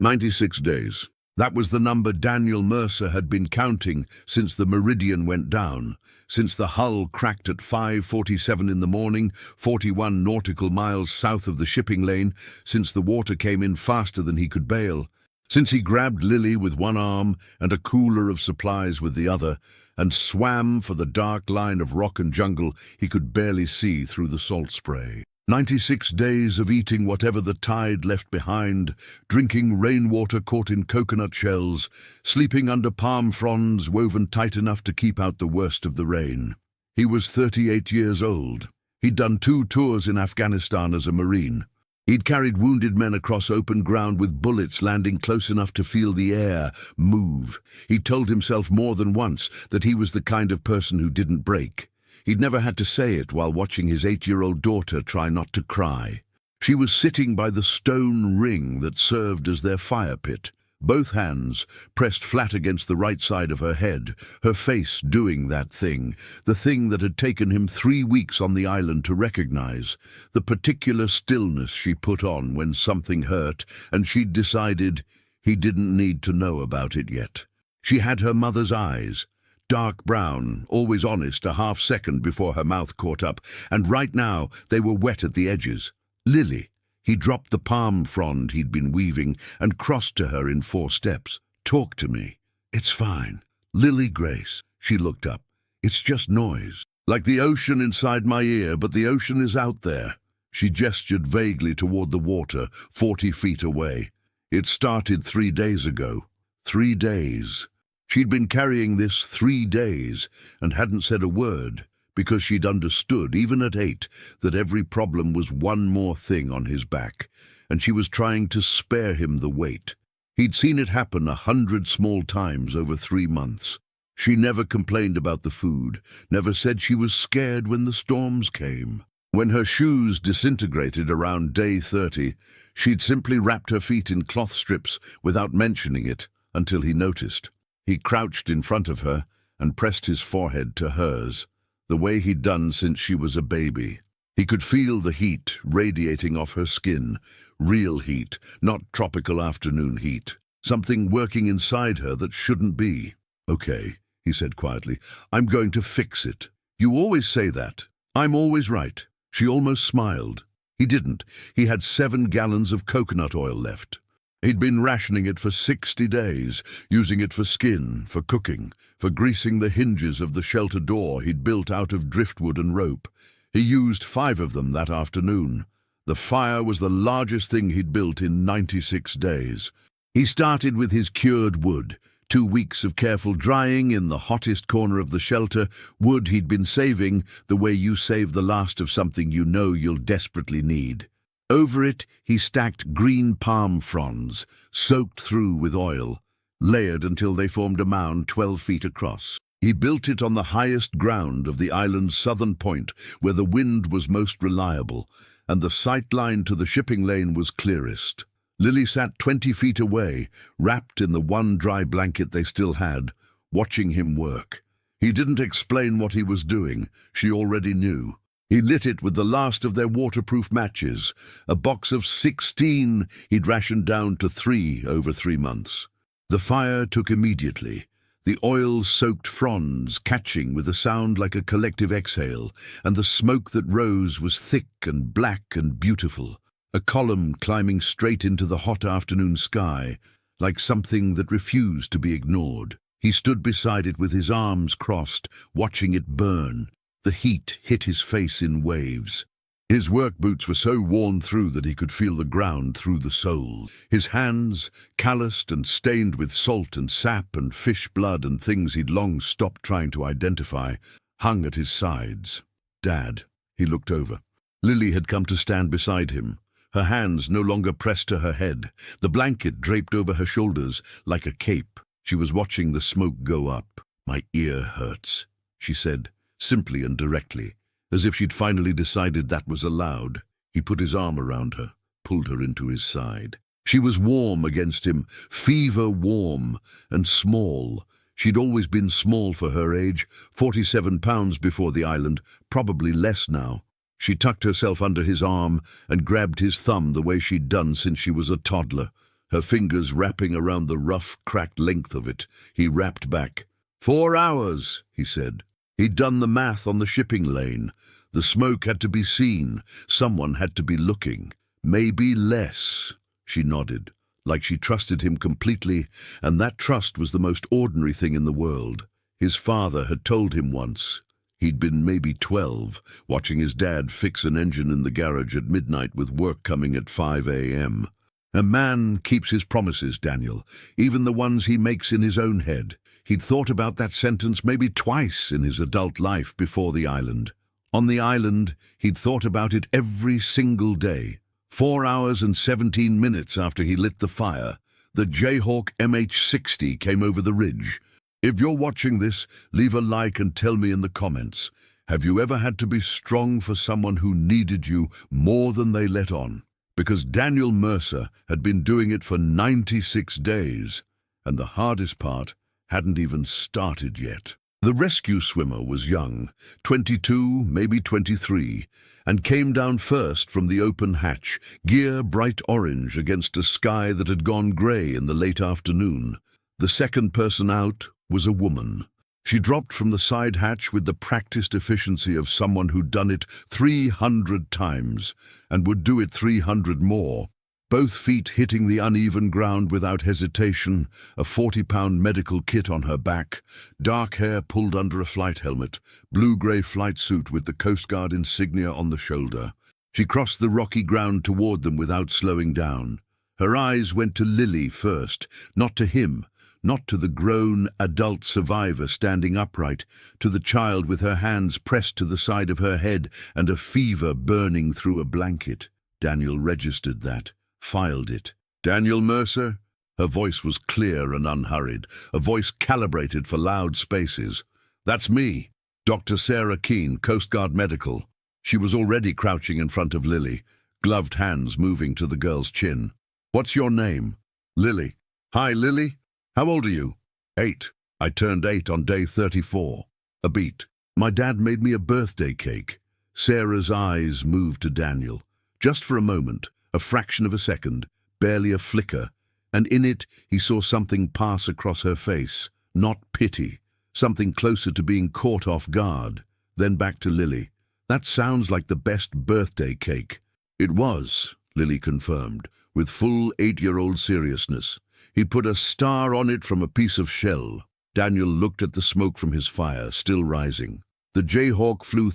96 days. That was the number Daniel Mercer had been counting since the meridian went down, since the hull cracked at 5:47 in the morning, 41 nautical miles south of the shipping lane, since the water came in faster than he could bail, since he grabbed Lily with one arm and a cooler of supplies with the other, and swam for the dark line of rock and jungle he could barely see through the salt spray. 96 days of eating whatever the tide left behind, drinking rainwater caught in coconut shells, sleeping under palm fronds woven tight enough to keep out the worst of the rain. He was 38 years old. He'd done 2 tours in Afghanistan as a Marine. He'd carried wounded men across open ground with bullets landing close enough to feel the air move. He'd told himself more than once that he was the kind of person who didn't break. He'd never had to say it while watching his 8-year-old daughter try not to cry. She was sitting by the stone ring that served as their fire pit, both hands pressed flat against the right side of her head, her face doing that thing, the thing that had taken him 3 weeks on the island to recognize, the particular stillness she put on when something hurt, and she'd decided he didn't need to know about it yet. She had her mother's eyes, dark brown, always honest, a half-second before her mouth caught up, and right now they were wet at the edges. Lily. He dropped the palm frond he'd been weaving and crossed to her in 4 steps. "Talk to me." "It's fine." "Lily Grace." She looked up. "It's just noise. Like the ocean inside my ear, but the ocean is out there." She gestured vaguely toward the water, 40 feet away. "It started 3 days ago." 3 days. She'd been carrying this 3 days and hadn't said a word, because she'd understood, even at 8, that every problem was one more thing on his back, and she was trying to spare him the weight. He'd seen it happen 100 small times over 3 months. She never complained about the food, never said she was scared when the storms came. When her shoes disintegrated around day 30, she'd simply wrapped her feet in cloth strips without mentioning it until he noticed. He crouched in front of her and pressed his forehead to hers, the way he'd done since she was a baby. He could feel the heat radiating off her skin, real heat, not tropical afternoon heat, something working inside her that shouldn't be. "Okay," he said quietly, "I'm going to fix it." "You always say that." "I'm always right." She almost smiled. He didn't. He had 7 gallons of coconut oil left. He'd been rationing it for 60 days, using it for skin, for cooking, for greasing the hinges of the shelter door he'd built out of driftwood and rope. He used 5 of them that afternoon. The fire was the largest thing he'd built in 96 days. He started with his cured wood, 2 weeks of careful drying in the hottest corner of the shelter, wood he'd been saving the way you save the last of something you know you'll desperately need. Over it, he stacked green palm fronds, soaked through with oil, layered until they formed a mound 12 feet across. He built it on the highest ground of the island's southern point, where the wind was most reliable, and the sight line to the shipping lane was clearest. Lily sat 20 feet away, wrapped in the one dry blanket they still had, watching him work. He didn't explain what he was doing. She already knew. He lit it with the last of their waterproof matches, a box of 16 he'd rationed down to 3 over 3 months. The fire took immediately, the oil-soaked fronds catching with a sound like a collective exhale, and the smoke that rose was thick and black and beautiful, a column climbing straight into the hot afternoon sky, like something that refused to be ignored. He stood beside it with his arms crossed, watching it burn. The heat hit his face in waves. His work boots were so worn through that he could feel the ground through the soles. His hands, calloused and stained with salt and sap and fish blood and things he'd long stopped trying to identify, hung at his sides. "Dad." He looked over. Lily had come to stand beside him, her hands no longer pressed to her head, the blanket draped over her shoulders like a cape. She was watching the smoke go up. "My ear hurts," she said, simply and directly, as if she'd finally decided that was allowed. He put his arm around her, pulled her into his side. She was warm against him, fever warm and small. She'd always been small for her age, 47 pounds before the island, probably less now. She tucked herself under his arm and grabbed his thumb the way she'd done since she was a toddler. her fingers wrapping around the rough, cracked length of it. He rapped back. 4 hours, he said. He'd done the math on the shipping lane. The smoke had to be seen. Someone had to be looking. Maybe less. She nodded, like she trusted him completely, and that trust was the most ordinary thing in the world. His father had told him once. He'd been maybe 12, watching his dad fix an engine in the garage at midnight with work coming at 5 a.m. A man keeps his promises, Daniel, even the ones he makes in his own head. He'd thought about that sentence maybe twice in his adult life before the island. On the island, he'd thought about it every single day. 4 hours and 17 minutes after he lit the fire, the Jayhawk MH-60 came over the ridge. If you're watching this, leave a like and tell me in the comments. Have you ever had to be strong for someone who needed you more than they let on? Because Daniel Mercer had been doing it for 96 days, and the hardest part hadn't even started yet. The rescue swimmer was young, 22, maybe 23, and came down first from the open hatch, gear bright orange against a sky that had gone grey in the late afternoon. The second person out was a woman. She dropped from the side hatch with the practiced efficiency of someone who'd done it 300 times and would do it 300 more. Both feet hitting the uneven ground without hesitation, a 40-pound medical kit on her back, dark hair pulled under a flight helmet, blue-grey flight suit with the Coast Guard insignia on the shoulder. She crossed the rocky ground toward them without slowing down. Her eyes went to Lily first, not to him, not to the grown, adult survivor standing upright, to the child with her hands pressed to the side of her head and a fever burning through a blanket. Daniel registered that, filed it. Daniel Mercer? Her voice was clear and unhurried, a voice calibrated for loud spaces. That's me, Dr. Sarah Keene, Coast Guard Medical. She was already crouching in front of Lily, gloved hands moving to the girl's chin. What's your name? Lily. Hi, Lily. How old are you? 8. I turned 8 on day 34. A beat. My dad made me a birthday cake. Sarah's eyes moved to Daniel. Just for a moment, a fraction of a second, barely a flicker, and in it he saw something pass across her face. Not pity. Something closer to being caught off guard. Then back to Lily. That sounds like the best birthday cake. It was, Lily confirmed, with full 8-year-old seriousness. He put a star on it from a piece of shell. Daniel looked at the smoke from his fire, still rising. The Jayhawk flew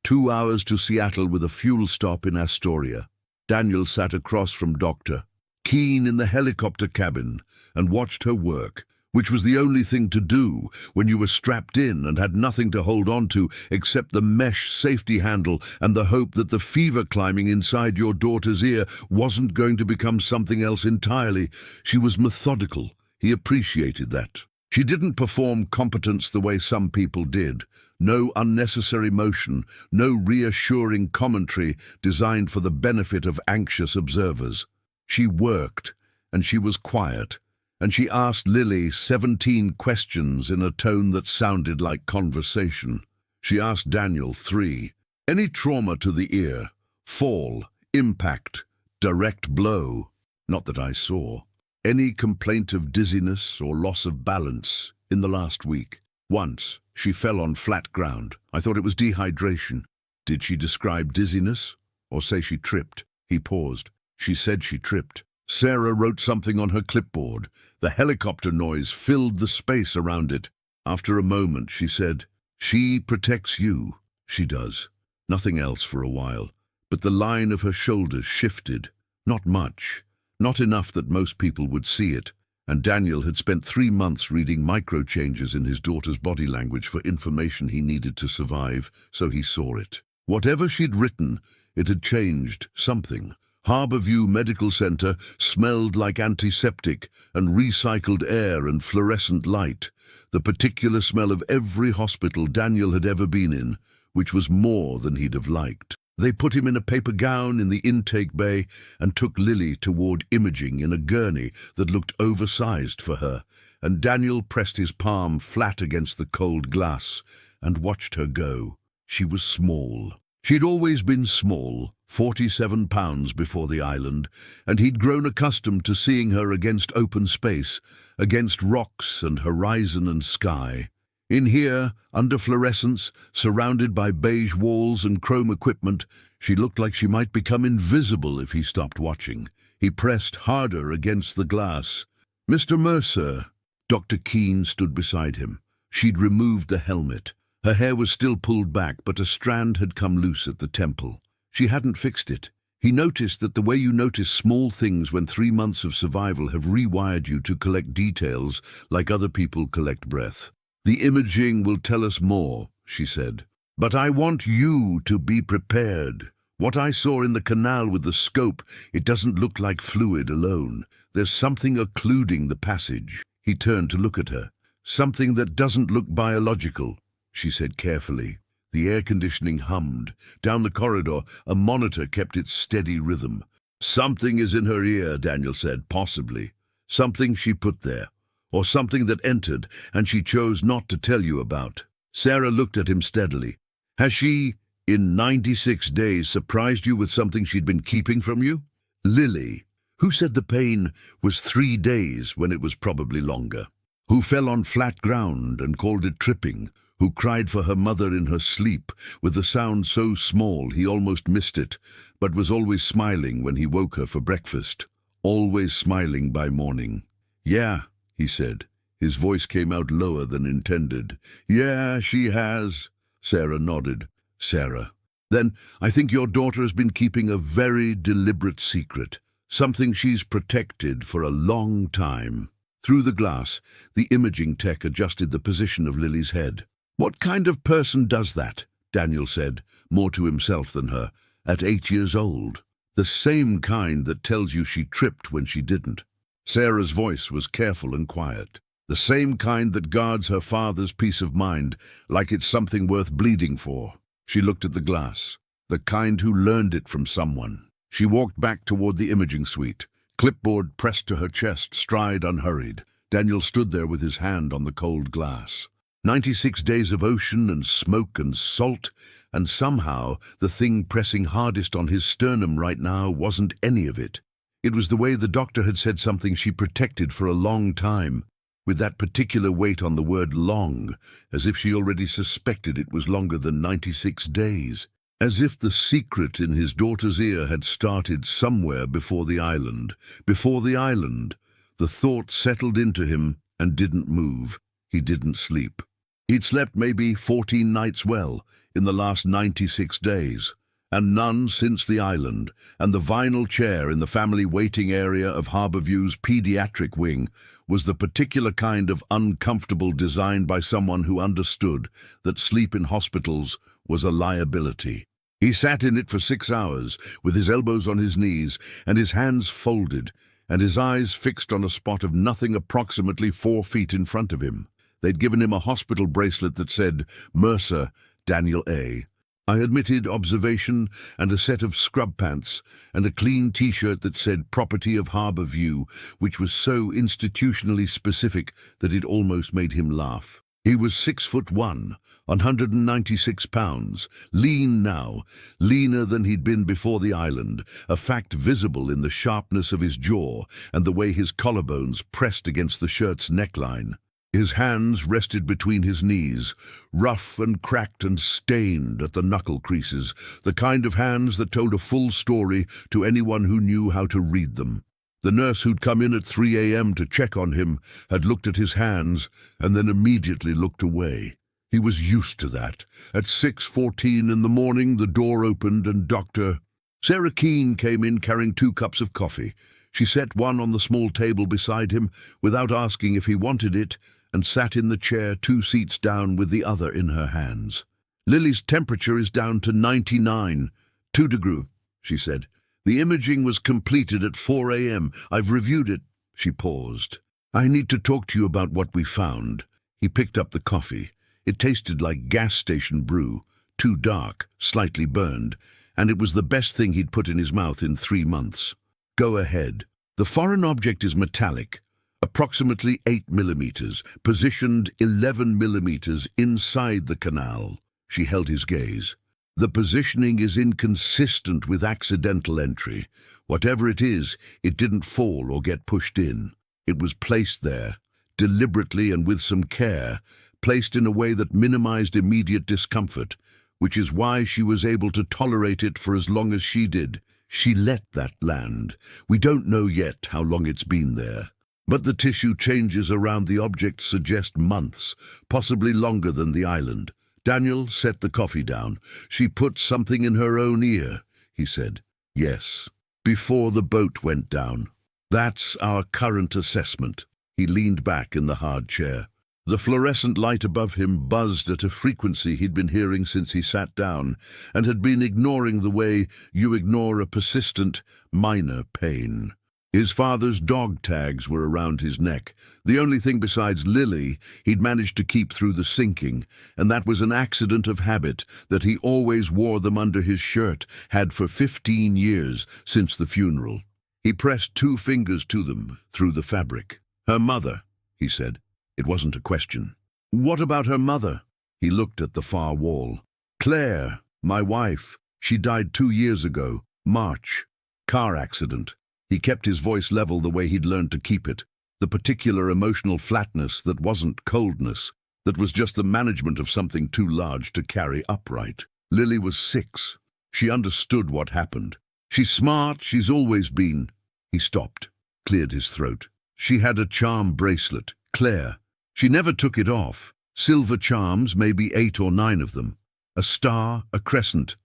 2 hours to Seattle with a fuel stop in Astoria. Daniel sat across from Dr. Keene in the helicopter cabin and watched her work, which was the only thing to do when you were strapped in and had nothing to hold on to except the mesh safety handle and the hope that the fever climbing inside your daughter's ear wasn't going to become something else entirely. She was methodical. He appreciated that. She didn't perform competence the way some people did. No unnecessary motion, no reassuring commentary designed for the benefit of anxious observers. She worked, and she was quiet, and she asked Lily 17 questions in a tone that sounded like conversation. She asked Daniel 3. Any trauma to the ear? Fall, impact, direct blow? Not that I saw. Any complaint of dizziness or loss of balance in the last week? Once, she fell on flat ground. I thought it was dehydration. Did she describe dizziness or say she tripped? He paused. She said she tripped. Sarah wrote something on her clipboard. The helicopter noise filled the space around it. After a moment, she said, "She protects you." She does. Nothing else for a while. But the line of her shoulders shifted. Not much. Not enough that most people would see it. And Daniel had spent 3 months reading micro-changes in his daughter's body language for information he needed to survive, so he saw it. Whatever she'd written, it had changed something. Harborview Medical Center smelled like antiseptic and recycled air and fluorescent light, the particular smell of every hospital Daniel had ever been in, which was more than he'd have liked. They put him in a paper gown in the intake bay and took Lily toward imaging in a gurney that looked oversized for her, and Daniel pressed his palm flat against the cold glass and watched her go. She was small, She'd always been small, 47 pounds before the island, and he'd grown accustomed to seeing her against open space, against rocks and horizon and sky. In here, under fluorescence, surrounded by beige walls and chrome equipment, she looked like she might become invisible if he stopped watching. He pressed harder against the glass. "Mr. Mercer." Dr. Keene stood beside him. She'd removed the helmet. Her hair was still pulled back, but a strand had come loose at the temple. She hadn't fixed it. He noticed that the way you notice small things when 3 months of survival have rewired you to collect details like other people collect breath. "The imaging will tell us more," she said. "But I want you to be prepared. What I saw in the canal with the scope, it doesn't look like fluid alone. There's something occluding the passage." He turned to look at her. "Something that doesn't look biological," she said carefully. The air conditioning hummed. Down the corridor, a monitor kept its steady rhythm. "Something is in her ear," Daniel said, "possibly. Something she put there. Or something that entered, and she chose not to tell you about." Sarah looked at him steadily. "Has she, in 96 days, surprised you with something she'd been keeping from you?" "Lily, who said the pain was 3 days when it was probably longer. Who fell on flat ground and called it tripping. Who cried for her mother in her sleep, with the sound so small he almost missed it, but was always smiling when he woke her for breakfast. Always smiling by morning." "Yeah," he said. His voice came out lower than intended. "Yeah, she has." Sarah nodded. "Sarah, then I think your daughter has been keeping a very deliberate secret, something she's protected for a long time." Through the glass, the imaging tech adjusted the position of Lily's head. "What kind of person does that?" Daniel said, more to himself than her. "At 8 years old. The same kind that tells you she tripped when she didn't." Sarah's voice was careful and quiet. "The same kind that guards her father's peace of mind, like it's something worth bleeding for." She looked at the glass. "The kind who learned it from someone." She walked back toward the imaging suite. Clipboard pressed to her chest, stride unhurried. Daniel stood there with his hand on the cold glass. 96 days of ocean and smoke and salt, and somehow the thing pressing hardest on his sternum right now wasn't any of it. It was the way the doctor had said something she protected for a long time, with that particular weight on the word long, as if she already suspected it was longer than 96 days. As if the secret in his daughter's ear had started somewhere before the island. Before the island. The thought settled into him and didn't move. He didn't sleep. He'd slept maybe 14 nights well in the last 96 days, and none since the island, and the vinyl chair in the family waiting area of Harborview's pediatric wing was the particular kind of uncomfortable designed by someone who understood that sleep in hospitals was a liability. He sat in it for 6 hours, with his elbows on his knees and his hands folded, and his eyes fixed on a spot of nothing approximately 4 feet in front of him. They'd given him a hospital bracelet that said, "Mercer, Daniel A." I admitted observation and a set of scrub pants and a clean T-shirt that said "Property of Harborview," which was so institutionally specific that it almost made him laugh. He was 6'1", 196 pounds, lean now, leaner than he'd been before the island, a fact visible in the sharpness of his jaw and the way his collarbones pressed against the shirt's neckline. His hands rested between his knees, rough and cracked and stained at the knuckle creases, the kind of hands that told a full story to anyone who knew how to read them. The nurse who'd come in at 3 a.m. to check on him had looked at his hands and then immediately looked away. He was used to that. At 6:14 in the morning, the door opened and Dr. Sarah Keene came in carrying 2 cups of coffee. She set one on the small table beside him without asking if he wanted it, and sat in the chair 2 seats down with the other in her hands. "Lily's temperature is down to 99, 2 degrees," she said. "The imaging was completed at 4 a.m. I've reviewed it." She paused. "I need to talk to you about what we found." He picked up the coffee. It tasted like gas station brew, too dark, slightly burned, and it was the best thing he'd put in his mouth in 3 months. "Go ahead." "The foreign object is metallic, approximately 8 millimeters, positioned 11 millimeters inside the canal." She held his gaze. The positioning is inconsistent with accidental entry. Whatever it is, it didn't fall or get pushed in. It was placed there, deliberately and with some care, placed in a way that minimized immediate discomfort, which is why she was able to tolerate it for as long as she did. She let that land. We don't know yet how long it's been there. But the tissue changes around the object suggest months, possibly longer than the island. Daniel set the coffee down. She put something in her own ear, he said. Yes, before the boat went down. That's our current assessment. He leaned back in the hard chair. The fluorescent light above him buzzed at a frequency he'd been hearing since he sat down, and had been ignoring the way you ignore a persistent, minor pain. His father's dog tags were around his neck, the only thing besides Lily he'd managed to keep through the sinking, and that was an accident of habit that he always wore them under his shirt, had for 15 years since the funeral. He pressed 2 fingers to them through the fabric. Her mother, he said. It wasn't a question. What about her mother? He looked at the far wall. Claire, my wife. She died 2 years ago, March. Car accident. He kept his voice level the way he'd learned to keep it. The particular emotional flatness that wasn't coldness, that was just the management of something too large to carry upright. Lily was 6. She understood what happened. She's smart, she's always been. He stopped, cleared his throat. She had a charm bracelet, Claire. She never took it off. Silver charms, maybe 8 or 9 of them. A star, a crescent,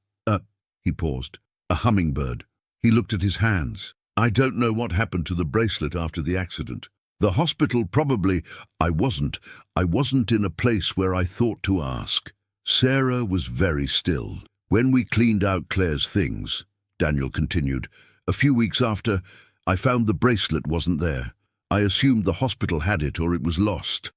he paused, a hummingbird. He looked at his hands. I don't know what happened to the bracelet after the accident. The hospital probably. I wasn't in a place where I thought to ask. Sarah was very still. When we cleaned out Claire's things, Daniel continued, a few weeks after, I found the bracelet wasn't there. I assumed the hospital had it or it was lost.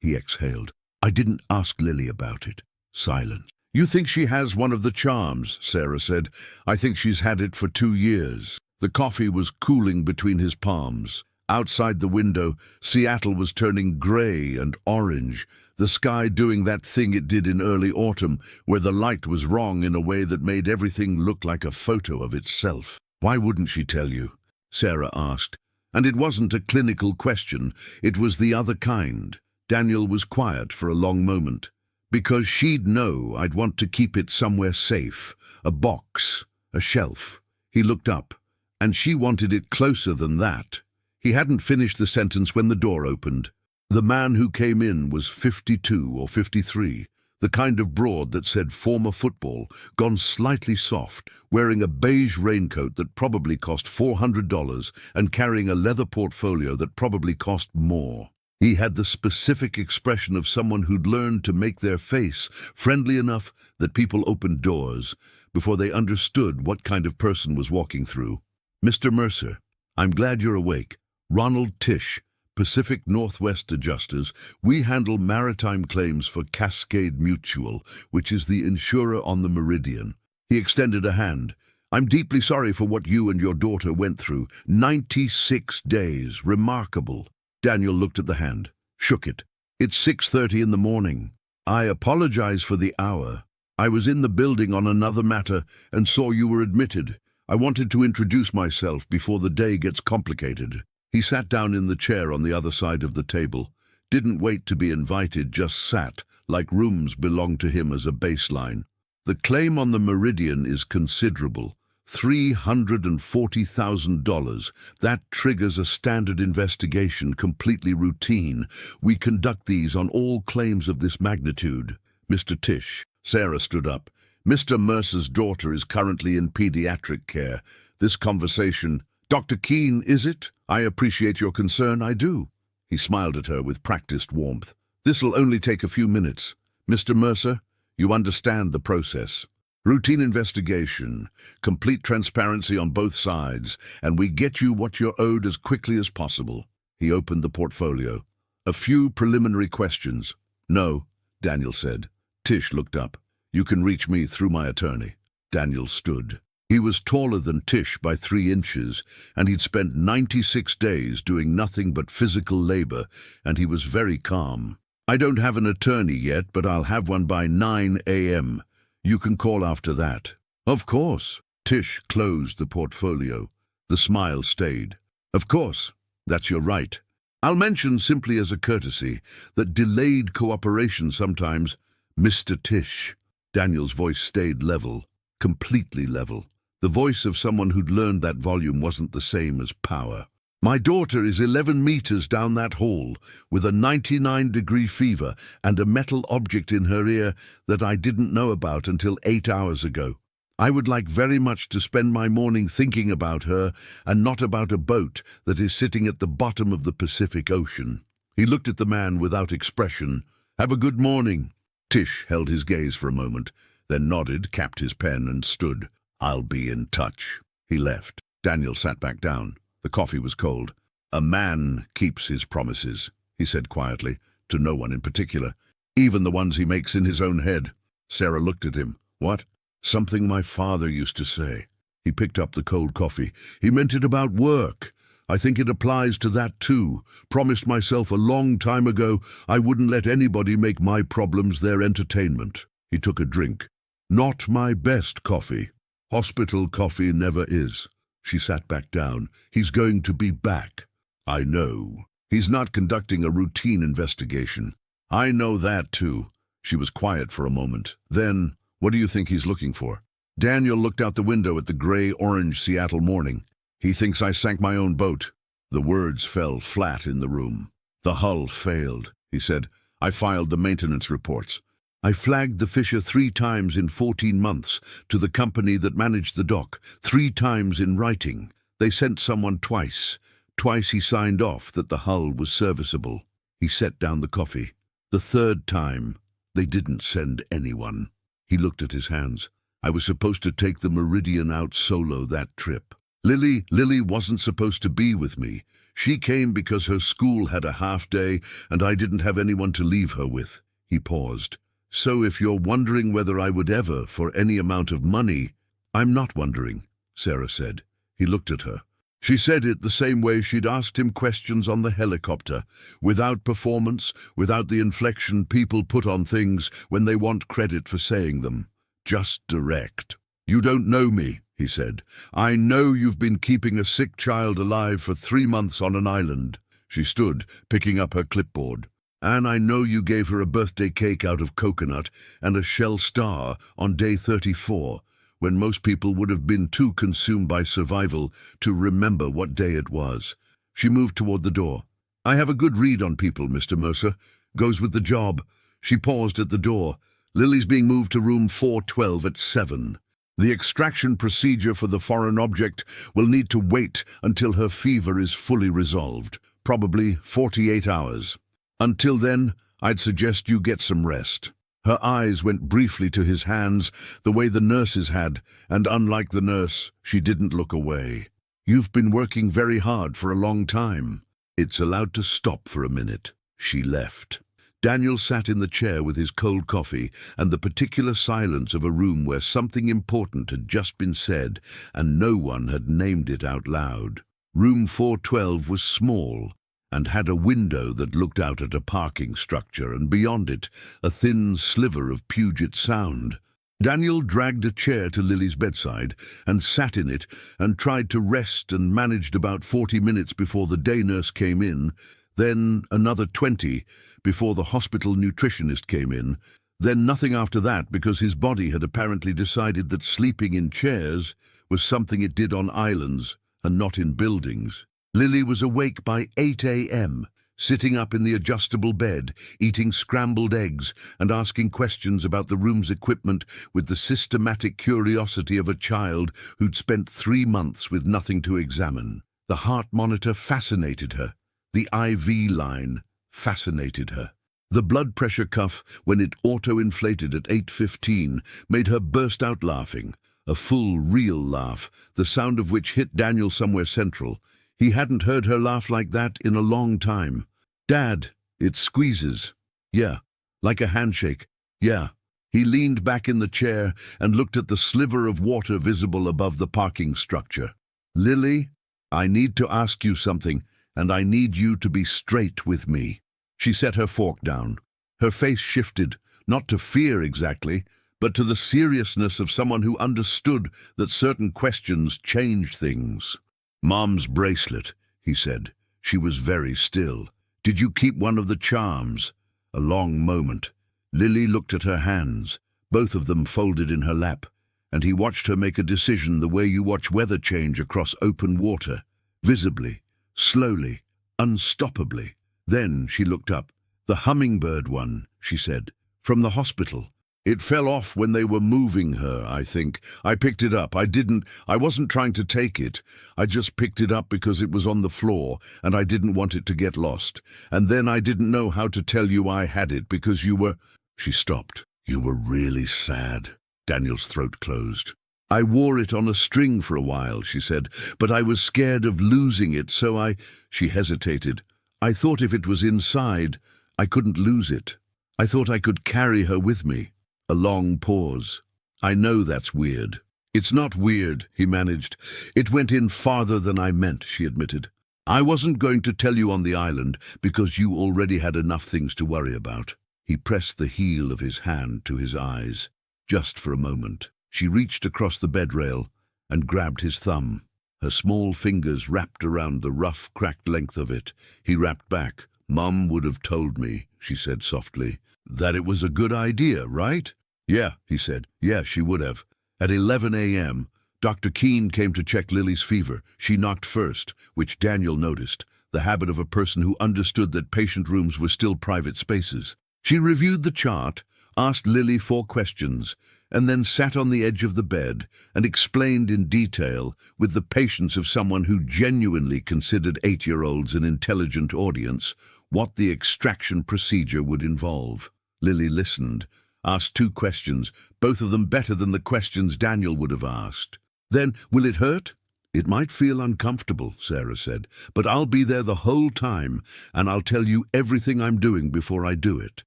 He exhaled. I didn't ask Lily about it. Silence. You think she has one of the charms, Sarah said. I think she's had it for 2 years. The coffee was cooling between his palms. Outside the window, Seattle was turning grey and orange, the sky doing that thing it did in early autumn, where the light was wrong in a way that made everything look like a photo of itself. Why wouldn't she tell you? Sarah asked. And it wasn't a clinical question, it was the other kind. Daniel was quiet for a long moment. Because she'd know I'd want to keep it somewhere safe, a box, a shelf. He looked up, and she wanted it closer than that. He hadn't finished the sentence when the door opened. The man who came in was 52 or 53, the kind of broad that said former football, gone slightly soft, wearing a beige raincoat that probably cost $400 and carrying a leather portfolio that probably cost more. He had the specific expression of someone who'd learned to make their face friendly enough that people opened doors before they understood what kind of person was walking through. Mr. Mercer, I'm glad you're awake. Ronald Tisch, Pacific Northwest Adjusters. We handle maritime claims for Cascade Mutual, which is the insurer on the Meridian. He extended a hand. I'm deeply sorry for what you and your daughter went through. 96 days. Remarkable. Daniel looked at the hand, shook it. It's 6:30 in the morning. I apologize for the hour. I was in the building on another matter and saw you were admitted. I wanted to introduce myself before the day gets complicated. He sat down in the chair on the other side of the table. Didn't wait to be invited, just sat, like rooms belonged to him as a baseline. The claim on the Meridian is considerable. $340,000. That triggers a standard investigation, completely routine. We conduct these on all claims of this magnitude. Mr. Tisch. Sarah stood up. Mr. Mercer's daughter is currently in pediatric care. This conversation... Dr. Keene, is it? I appreciate your concern, I do. He smiled at her with practiced warmth. This'll only take a few minutes. Mr. Mercer, you understand the process. Routine investigation, complete transparency on both sides, and we get you what you're owed as quickly as possible. He opened the portfolio. A few preliminary questions. No, Daniel said. Tisch looked up. You can reach me through my attorney. Daniel stood. He was taller than Tisch by 3 inches, and he'd spent 96 days doing nothing but physical labor, and he was very calm. I don't have an attorney yet, but I'll have one by 9 a.m. You can call after that. Of course. Tish closed the portfolio. The smile stayed. Of course. That's your right. I'll mention simply as a courtesy that delayed cooperation sometimes, Mr. Tish. Daniel's voice stayed level, completely level. The voice of someone who'd learned that volume wasn't the same as power. My daughter is 11 meters down that hall with a 99-degree fever and a metal object in her ear that I didn't know about until 8 hours ago. I would like very much to spend my morning thinking about her and not about a boat that is sitting at the bottom of the Pacific Ocean. He looked at the man without expression. Have a good morning. Tish held his gaze for a moment, then nodded, capped his pen and stood. I'll be in touch. He left. Daniel sat back down. The coffee was cold. A man keeps his promises, he said quietly, to no one in particular, even the ones he makes in his own head. Sarah looked at him. What? Something my father used to say. He picked up the cold coffee. He meant it about work. I think it applies to that too. Promised myself a long time ago I wouldn't let anybody make my problems their entertainment. He took a drink. Not my best coffee. Hospital coffee never is. She sat back down. He's going to be back. I know. He's not conducting a routine investigation. I know that too. She was quiet for a moment. Then, what do you think he's looking for? Daniel looked out the window at the gray-orange Seattle morning. He thinks I sank my own boat. The words fell flat in the room. The hull failed, he said. I filed the maintenance reports. I flagged the Fisher 3 times in 14 months to the company that managed the dock, 3 times in writing. They sent someone twice. Twice he signed off that the hull was serviceable. He set down the coffee. The 3rd time, they didn't send anyone. He looked at his hands. I was supposed to take the Meridian out solo that trip. Lily wasn't supposed to be with me. She came because her school had a half day and I didn't have anyone to leave her with. He paused. So if you're wondering whether I would ever, for any amount of money, I'm not wondering, Sarah said. He looked at her. She said it the same way she'd asked him questions on the helicopter, without performance, without the inflection people put on things when they want credit for saying them. Just direct. You don't know me, he said. I know you've been keeping a sick child alive for 3 months on an island. She stood, picking up her clipboard. And I know you gave her a birthday cake out of coconut and a shell star on day 34, when most people would have been too consumed by survival to remember what day it was. She moved toward the door. I have a good read on people, Mr. Mercer. Goes with the job. She paused at the door. Lily's being moved to room 412 at 7. The extraction procedure for the foreign object will need to wait until her fever is fully resolved, probably 48 hours. Until then, I'd suggest you get some rest. Her eyes went briefly to his hands, the way the nurses had, and unlike the nurse, she didn't look away. You've been working very hard for a long time. It's allowed to stop for a minute. She left. Daniel sat in the chair with his cold coffee and the particular silence of a room where something important had just been said and no one had named it out loud. Room 412 was small and had a window that looked out at a parking structure, and beyond it, a thin sliver of Puget Sound. Daniel dragged a chair to Lily's bedside and sat in it and tried to rest and managed about 40 minutes before the day nurse came in, then another 20 before the hospital nutritionist came in, then nothing after that because his body had apparently decided that sleeping in chairs was something it did on islands and not in buildings. Lily was awake by 8 a.m., sitting up in the adjustable bed, eating scrambled eggs and asking questions about the room's equipment with the systematic curiosity of a child who'd spent 3 months with nothing to examine. The heart monitor fascinated her. The IV line fascinated her. The blood pressure cuff, when it auto-inflated at 8:15, made her burst out laughing. A full, real laugh, the sound of which hit Daniel somewhere central. He hadn't heard her laugh like that in a long time. Dad, it squeezes. Yeah. Like a handshake. Yeah. He leaned back in the chair and looked at the sliver of water visible above the parking structure. Lily, I need to ask you something, and I need you to be straight with me. She set her fork down. Her face shifted, not to fear exactly, but to the seriousness of someone who understood that certain questions changed things. "Mom's bracelet," he said. She was very still. "Did you keep one of the charms?" A long moment. Lily looked at her hands, both of them folded in her lap, and he watched her make a decision the way you watch weather change across open water, visibly, slowly, unstoppably. Then she looked up. "The hummingbird one," she said, "from the hospital. It fell off when they were moving her, I think. I picked it up. I wasn't trying to take it. I just picked it up because it was on the floor, and I didn't want it to get lost. And then I didn't know how to tell you I had it because you were—" She stopped. "You were really sad." Daniel's throat closed. "I wore it on a string for a while," she said, "but I was scared of losing it, so I—" She hesitated. "I thought if it was inside, I couldn't lose it. I thought I could carry her with me." A long pause. "I know that's weird." "It's not weird," he managed. "It went in farther than I meant," she admitted. "I wasn't going to tell you on the island because you already had enough things to worry about." He pressed the heel of his hand to his eyes. Just for a moment. She reached across the bed rail and grabbed his thumb. Her small fingers wrapped around the rough, cracked length of it. He rapped back. "Mum would have told me," she said softly, "that it was a good idea, right?" "Yeah," he said. "Yeah, she would have." At 11 a.m., Dr. Keene came to check Lily's fever. She knocked first, which Daniel noticed, the habit of a person who understood that patient rooms were still private spaces. She reviewed the chart, asked Lily 4 questions, and then sat on the edge of the bed and explained in detail, with the patience of someone who genuinely considered 8-year-olds an intelligent audience, what the extraction procedure would involve. Lily listened, asked 2 questions, both of them better than the questions Daniel would have asked. "Then, will it hurt?" "It might feel uncomfortable," Sarah said, "but I'll be there the whole time, and I'll tell you everything I'm doing before I do it."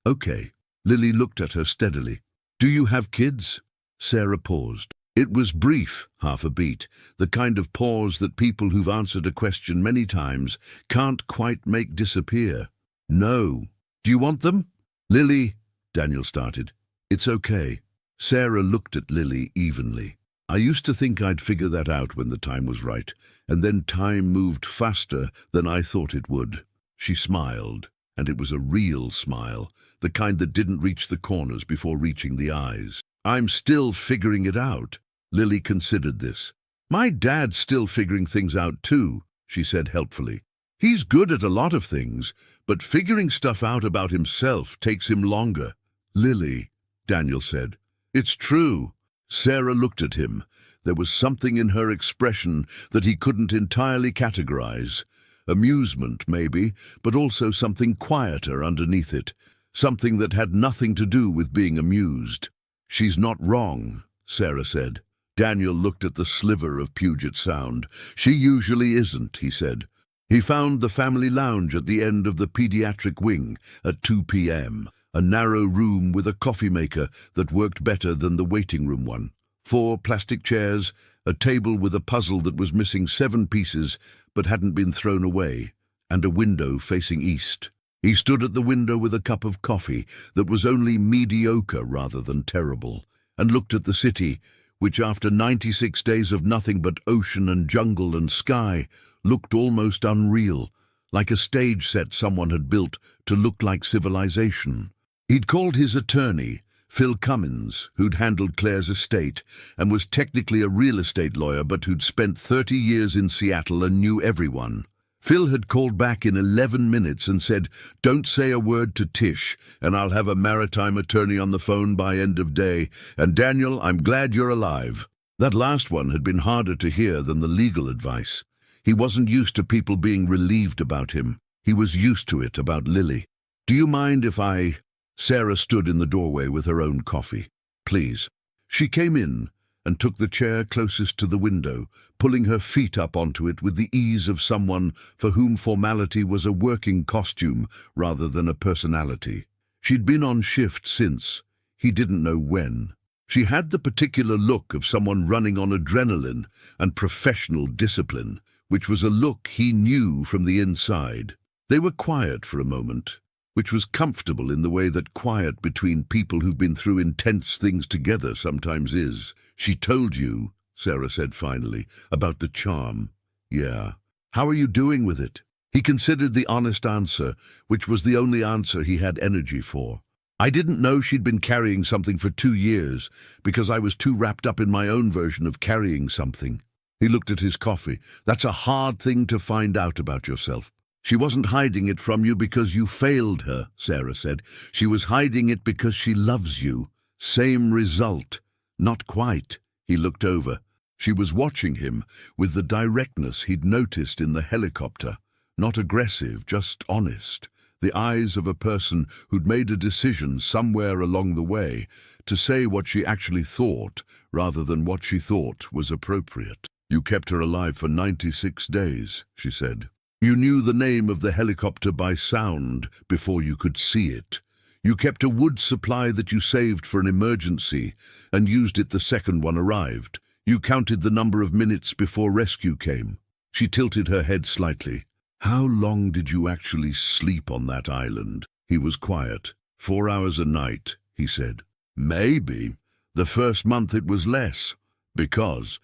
"Okay." Lily looked at her steadily. "Do you have kids?" Sarah paused. It was brief, half a beat, the kind of pause that people who've answered a question many times can't quite make disappear. "No." "Do you want them?" "Lily," Daniel started. "It's okay." Sarah looked at Lily evenly. "I used to think I'd figure that out when the time was right, and then time moved faster than I thought it would." She smiled, and it was a real smile, the kind that didn't reach the corners before reaching the eyes. "I'm still figuring it out." Lily considered this. "My dad's still figuring things out too," she said helpfully. "He's good at a lot of things, but figuring stuff out about himself takes him longer." "Lily," Daniel said. "It's true." Sarah looked at him. There was something in her expression that he couldn't entirely categorize. Amusement, maybe, but also something quieter underneath it. Something that had nothing to do with being amused. "She's not wrong," Sarah said. Daniel looked at the sliver of Puget Sound. "She usually isn't," he said. He found the family lounge at the end of the pediatric wing at 2 p.m., a narrow room with a coffee maker that worked better than the waiting room one. 4 plastic chairs, a table with a puzzle that was missing 7 pieces but hadn't been thrown away, and a window facing east. He stood at the window with a cup of coffee that was only mediocre rather than terrible, and looked at the city, which after 96 days of nothing but ocean and jungle and sky, looked almost unreal, like a stage set someone had built to look like civilization. He'd called his attorney, Phil Cummins, who'd handled Claire's estate and was technically a real estate lawyer but who'd spent 30 years in Seattle and knew everyone. Phil had called back in 11 minutes and said, "Don't say a word to Tish, and I'll have a maritime attorney on the phone by end of day. And Daniel, I'm glad you're alive." That last one had been harder to hear than the legal advice. He wasn't used to people being relieved about him. He was used to it about Lily. "Do you mind if I—" Sarah stood in the doorway with her own coffee. "Please." She came in and took the chair closest to the window, pulling her feet up onto it with the ease of someone for whom formality was a working costume rather than a personality. She'd been on shift since. He didn't know when. She had the particular look of someone running on adrenaline and professional discipline, which was a look he knew from the inside. They were quiet for a moment, which was comfortable in the way that quiet between people who've been through intense things together sometimes is. She told you, Sarah said finally, about the charm. Yeah. How are you doing with it? He considered the honest answer, which was the only answer he had energy for. I didn't know she'd been carrying something for 2 years, because I was too wrapped up in my own version of carrying something. He looked at his coffee. That's a hard thing to find out about yourself. She wasn't hiding it from you because you failed her, Sarah said. She was hiding it because she loves you. Same result. Not quite. He looked over. She was watching him with the directness he'd noticed in the helicopter. Not aggressive, just honest. The eyes of a person who'd made a decision somewhere along the way to say what she actually thought rather than what she thought was appropriate. You kept her alive for 96 days, she said. You knew the name of the helicopter by sound before you could see it. You kept a wood supply that you saved for an emergency and used it the second one arrived. You counted the number of minutes before rescue came. She tilted her head slightly. How long did you actually sleep on that island? He was quiet. 4 hours a night, he said. Maybe. The first month it was less. Because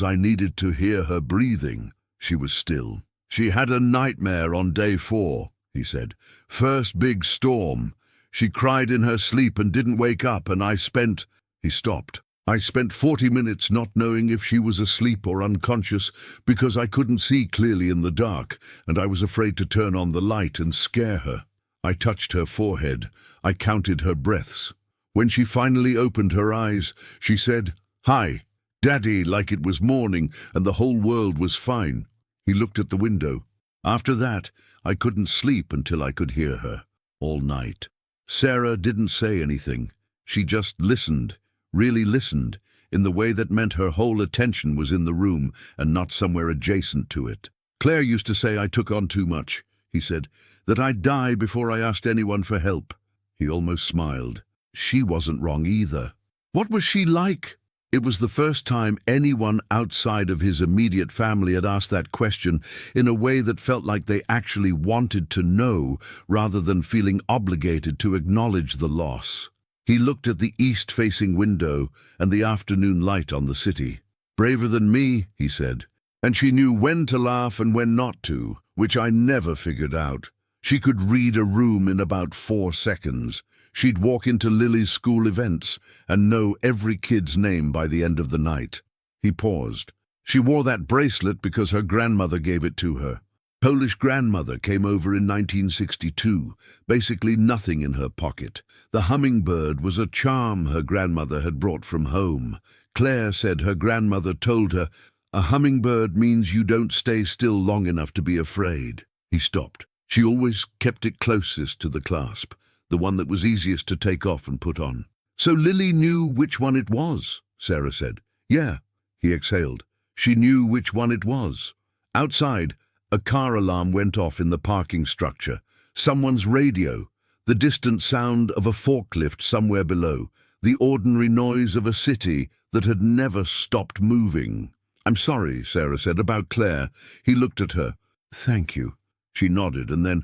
I needed to hear her breathing. She was still. She had a nightmare on day 4, he said. First big storm. She cried in her sleep and didn't wake up, and He stopped. I spent 40 minutes not knowing if she was asleep or unconscious because I couldn't see clearly in the dark, and I was afraid to turn on the light and scare her. I touched her forehead. I counted her breaths. When she finally opened her eyes, she said, "Hi, Daddy," like it was morning and the whole world was fine. He looked at the window. After that, I couldn't sleep until I could hear her. All night. Sarah didn't say anything. She just listened. Really listened, in the way that meant her whole attention was in the room and not somewhere adjacent to it. Claire used to say I took on too much, he said, that I'd die before I asked anyone for help. He almost smiled. She wasn't wrong either. What was she like? It was the first time anyone outside of his immediate family had asked that question in a way that felt like they actually wanted to know rather than feeling obligated to acknowledge the loss. He looked at the east-facing window and the afternoon light on the city. Braver than me, he said. And she knew when to laugh and when not to, which I never figured out. She could read a room in about 4 seconds. She'd walk into Lily's school events and know every kid's name by the end of the night. He paused. She wore that bracelet because her grandmother gave it to her. Polish grandmother came over in 1962, basically nothing in her pocket. The hummingbird was a charm her grandmother had brought from home. Claire said her grandmother told her, "A hummingbird means you don't stay still long enough to be afraid." He stopped. She always kept it closest to the clasp, the one that was easiest to take off and put on. "So Lily knew which one it was," Sarah said. "Yeah," he exhaled. She knew which one it was. Outside, a car alarm went off in the parking structure. Someone's radio, the distant sound of a forklift somewhere below, the ordinary noise of a city that had never stopped moving. "I'm sorry," Sarah said, "about Claire." He looked at her. "Thank you." She nodded, and then,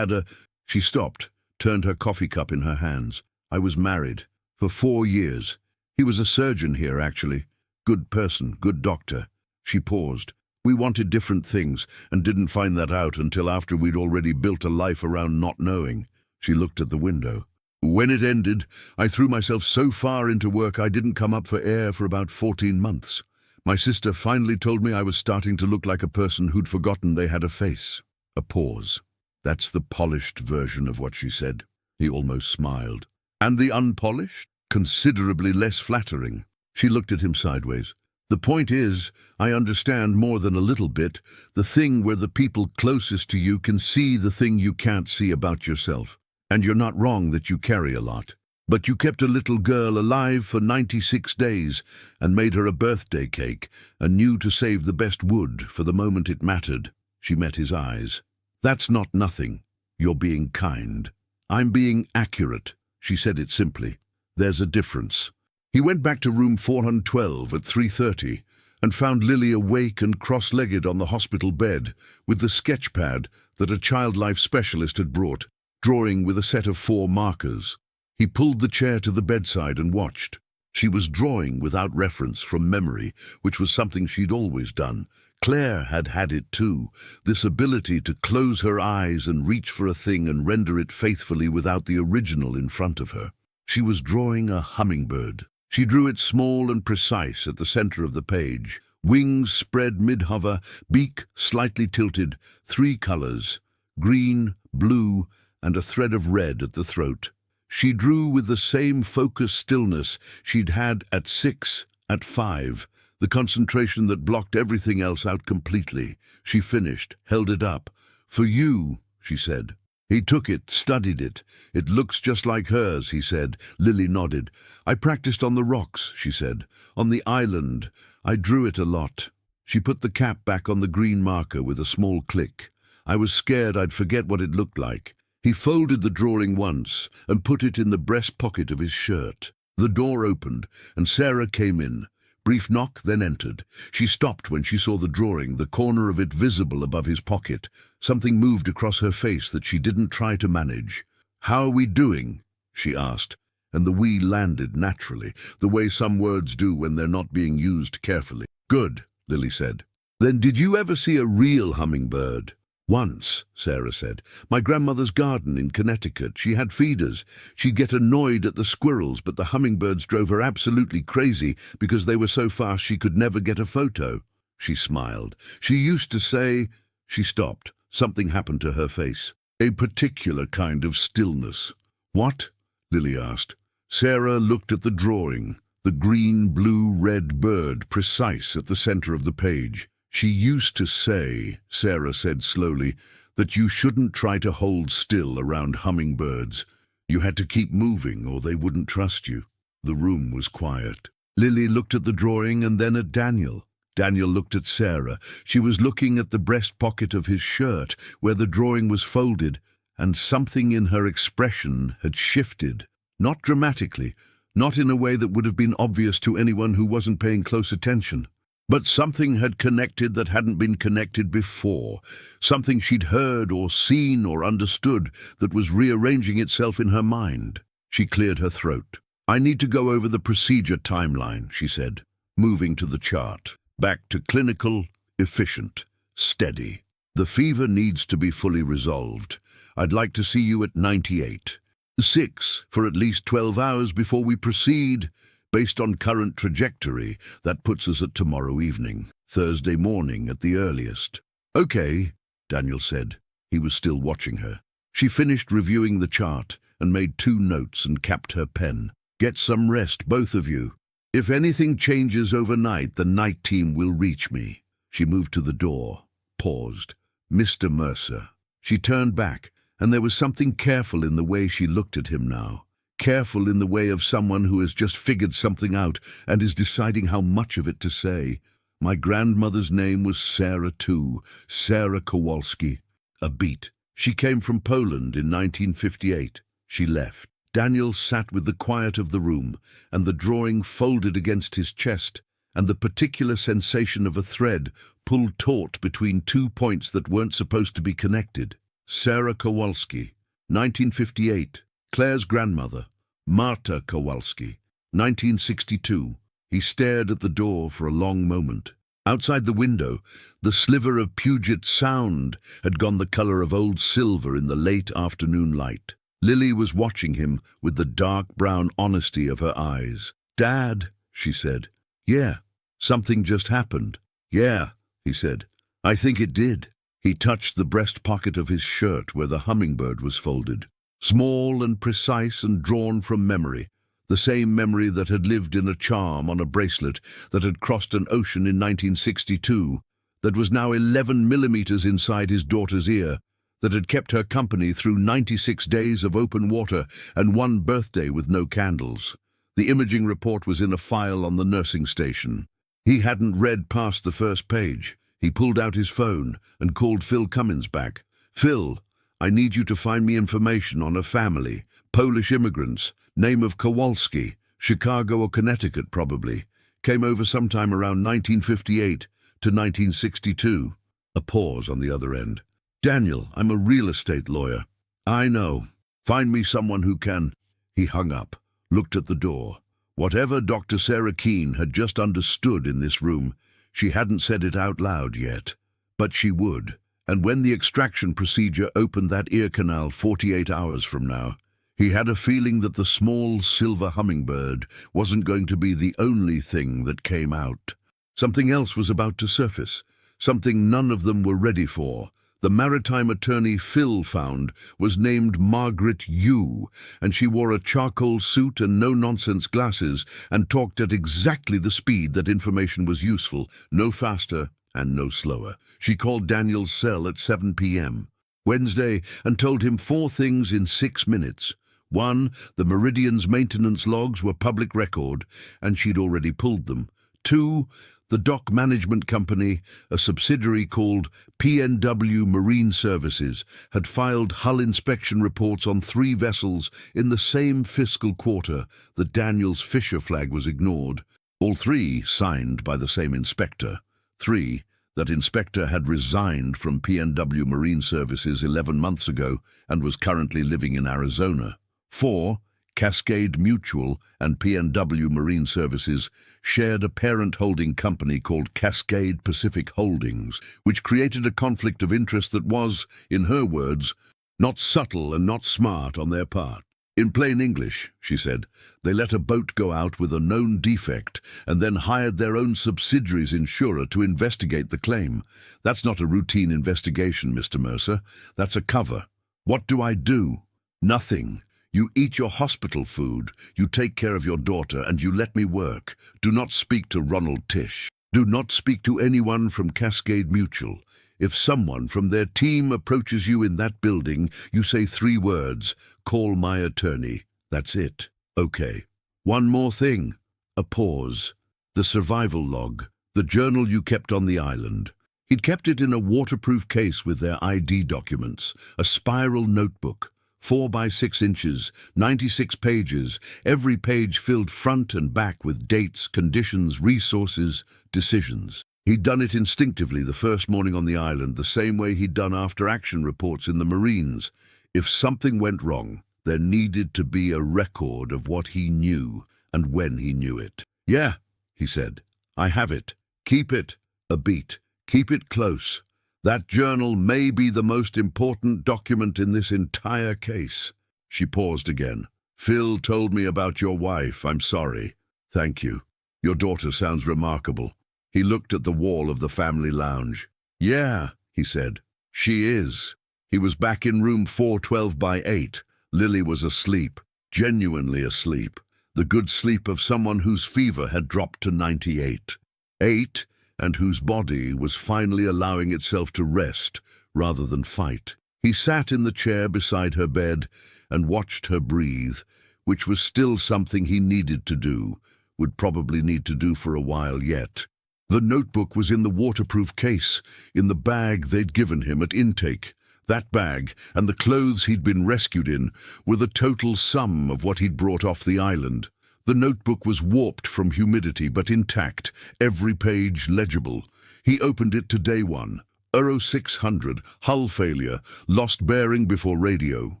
She stopped, turned her coffee cup in her hands. "I was married for 4 years. He was a surgeon here, actually. Good person, good doctor." She paused. "We wanted different things and didn't find that out until after we'd already built a life around not knowing." She looked at the window. "When it ended, I threw myself so far into work I didn't come up for air for about 14 months. My sister finally told me I was starting to look like a person who'd forgotten they had a face." A pause. That's the polished version of what she said. He almost smiled. "And the unpolished? Considerably less flattering." She looked at him sideways. "The point is, I understand more than a little bit, the thing where the people closest to you can see the thing you can't see about yourself. And you're not wrong that you carry a lot. But you kept a little girl alive for 96 days and made her a birthday cake and knew to save the best wood for the moment it mattered." She met his eyes. "That's not nothing. You're being kind." "I'm being accurate." She said it simply. "There's a difference." He went back to room 412 at 3:30 and found Lily awake and cross-legged on the hospital bed with the sketch pad that a child life specialist had brought. drawing with a set of 4 markers. He pulled the chair to the bedside and watched. She was drawing without reference, from memory, which was something she'd always done. Claire had had it too, this ability to close her eyes and reach for a thing and render it faithfully without the original in front of her. She was drawing a hummingbird. She drew it small and precise at the center of the page. Wings spread mid-hover, beak slightly tilted, 3 colors, green, blue, and a thread of red at the throat. She drew with the same focused stillness she'd had at 6, at 5, the concentration that blocked everything else out completely. She finished, held it up. "For you," she said. He took it, studied it. "It looks just like hers," he said. Lily nodded. "I practiced on the rocks," she said. "On the island. I drew it a lot." She put the cap back on the green marker with a small click. "I was scared I'd forget what it looked like." He folded the drawing once and put it in the breast pocket of his shirt. The door opened and Sarah came in. Brief knock, then entered. She stopped when she saw the drawing, the corner of it visible above his pocket. Something moved across her face that she didn't try to manage. "How are we doing?" she asked, and the "we" landed naturally, the way some words do when they're not being used carefully. "Good," Lily said. "Then did you ever see a real hummingbird?" "Once," Sarah said. "My grandmother's garden in Connecticut. She had feeders. She'd get annoyed at the squirrels, but the hummingbirds drove her absolutely crazy because they were so fast she could never get a photo." She smiled. "She used to say—" She stopped. Something happened to her face. A particular kind of stillness. "What?" Lily asked. Sarah looked at the drawing, the green, blue, red bird precise at the center of the page. "She used to say," Sarah said slowly, "that you shouldn't try to hold still around hummingbirds. You had to keep moving or they wouldn't trust you." The room was quiet. Lily looked at the drawing and then at Daniel. Daniel looked at Sarah. She was looking at the breast pocket of his shirt, where the drawing was folded, and something in her expression had shifted. Not dramatically, not in a way that would have been obvious to anyone who wasn't paying close attention. But something had connected that hadn't been connected before, something she'd heard or seen or understood that was rearranging itself in her mind. She cleared her throat. "I need to go over the procedure timeline," she said, moving to the chart. "Back to clinical, efficient, steady. The fever needs to be fully resolved. I'd like to see you at 98. 6 for at least 12 hours before we proceed. Based on current trajectory, that puts us at tomorrow evening, Thursday morning at the earliest." "Okay," Daniel said. He was still watching her. She finished reviewing the chart and made 2 notes and capped her pen. "Get some rest, both of you. If anything changes overnight, the night team will reach me." She moved to the door, paused. "Mr. Mercer." She turned back, and there was something careful in the way she looked at him now. Careful in the way of someone who has just figured something out and is deciding how much of it to say. "My grandmother's name was Sarah too, Sarah Kowalski." A beat. "She came from Poland in 1958. She left." Daniel sat with the quiet of the room, and the drawing folded against his chest, and the particular sensation of a thread pulled taut between 2 points that weren't supposed to be connected. Sarah Kowalski, 1958. Claire's grandmother, Marta Kowalski, 1962. He stared at the door for a long moment. Outside the window, the sliver of Puget Sound had gone the color of old silver in the late afternoon light. Lily was watching him with the dark brown honesty of her eyes. "Dad," she said. "Yeah, something just happened." "Yeah," he said. "I think it did." He touched the breast pocket of his shirt where the hummingbird was folded. Small and precise and drawn from memory, the same memory that had lived in a charm on a bracelet that had crossed an ocean in 1962, that was now 11 millimeters inside his daughter's ear, that had kept her company through 96 days of open water and 1 birthday with no candles. The imaging report was in a file on the nursing station. He hadn't read past the first page. He pulled out his phone and called Phil Cummins back. "Phil, I need you to find me information on a family, Polish immigrants, name of Kowalski, Chicago or Connecticut probably. Came over sometime around 1958 to 1962. A pause on the other end. "Daniel, I'm a real estate lawyer. I know. Find me someone who can. He hung up, looked at the door. Whatever Dr. Sarah Keene had just understood in this room, she hadn't said it out loud yet. But she would. And when the extraction procedure opened that ear canal 48 hours from now, he had a feeling that the small silver hummingbird wasn't going to be the only thing that came out. Something else was about to surface, something none of them were ready for. The maritime attorney Phil found was named Margaret Yu, and she wore a charcoal suit and no-nonsense glasses and talked at exactly the speed that information was useful, no faster and no slower. She called Daniel's cell at 7 p.m. Wednesday and told him 4 things in 6 minutes. 1, the Meridian's maintenance logs were public record, and she'd already pulled them. 2, the dock management company, a subsidiary called PNW Marine Services, had filed hull inspection reports on 3 vessels in the same fiscal quarter that Daniel's Fisher flag was ignored. All 3 signed by the same inspector. 3, that inspector had resigned from PNW Marine Services 11 months ago and was currently living in Arizona. 4, Cascade Mutual and PNW Marine Services shared a parent holding company called Cascade Pacific Holdings, which created a conflict of interest that was, in her words, not subtle and not smart on their part. In plain English, she said, they let a boat go out with a known defect and then hired their own subsidiary's insurer to investigate the claim. That's not a routine investigation, Mr. Mercer. That's a cover. What do I do? Nothing. You eat your hospital food, you take care of your daughter, and you let me work. Do not speak to Ronald Tish. Do not speak to anyone from Cascade Mutual. If someone from their team approaches you in that building, you say 3 words, call my attorney. That's it. Okay. One more thing. A pause. The survival log. The journal you kept on the island. He'd kept it in a waterproof case with their ID documents, a spiral notebook. 4 by 6 inches, 96 pages, every page filled front and back with dates, conditions, resources, decisions. He'd done it instinctively the first morning on the island, the same way he'd done after-action reports in the Marines. If something went wrong, there needed to be a record of what he knew and when he knew it. Yeah, he said, I have it. Keep it. A beat. Keep it close. That journal may be the most important document in this entire case. She paused again. Phil told me about your wife. I'm sorry. Thank you. Your daughter sounds remarkable. He looked at the wall of the family lounge. Yeah, he said. She is. He was back in room 412 by 8. Lily was asleep, genuinely asleep. The good sleep of someone whose fever had dropped to 98. 8, and whose body was finally allowing itself to rest rather than fight. He sat in the chair beside her bed and watched her breathe, which was still something he needed to do, would probably need to do for a while yet. The notebook was in the waterproof case, in the bag they'd given him at intake. That bag, and the clothes he'd been rescued in, were the total sum of what he'd brought off the island. The notebook was warped from humidity, but intact, every page legible. He opened it to day 1. Euro 600, hull failure, lost bearing before radio.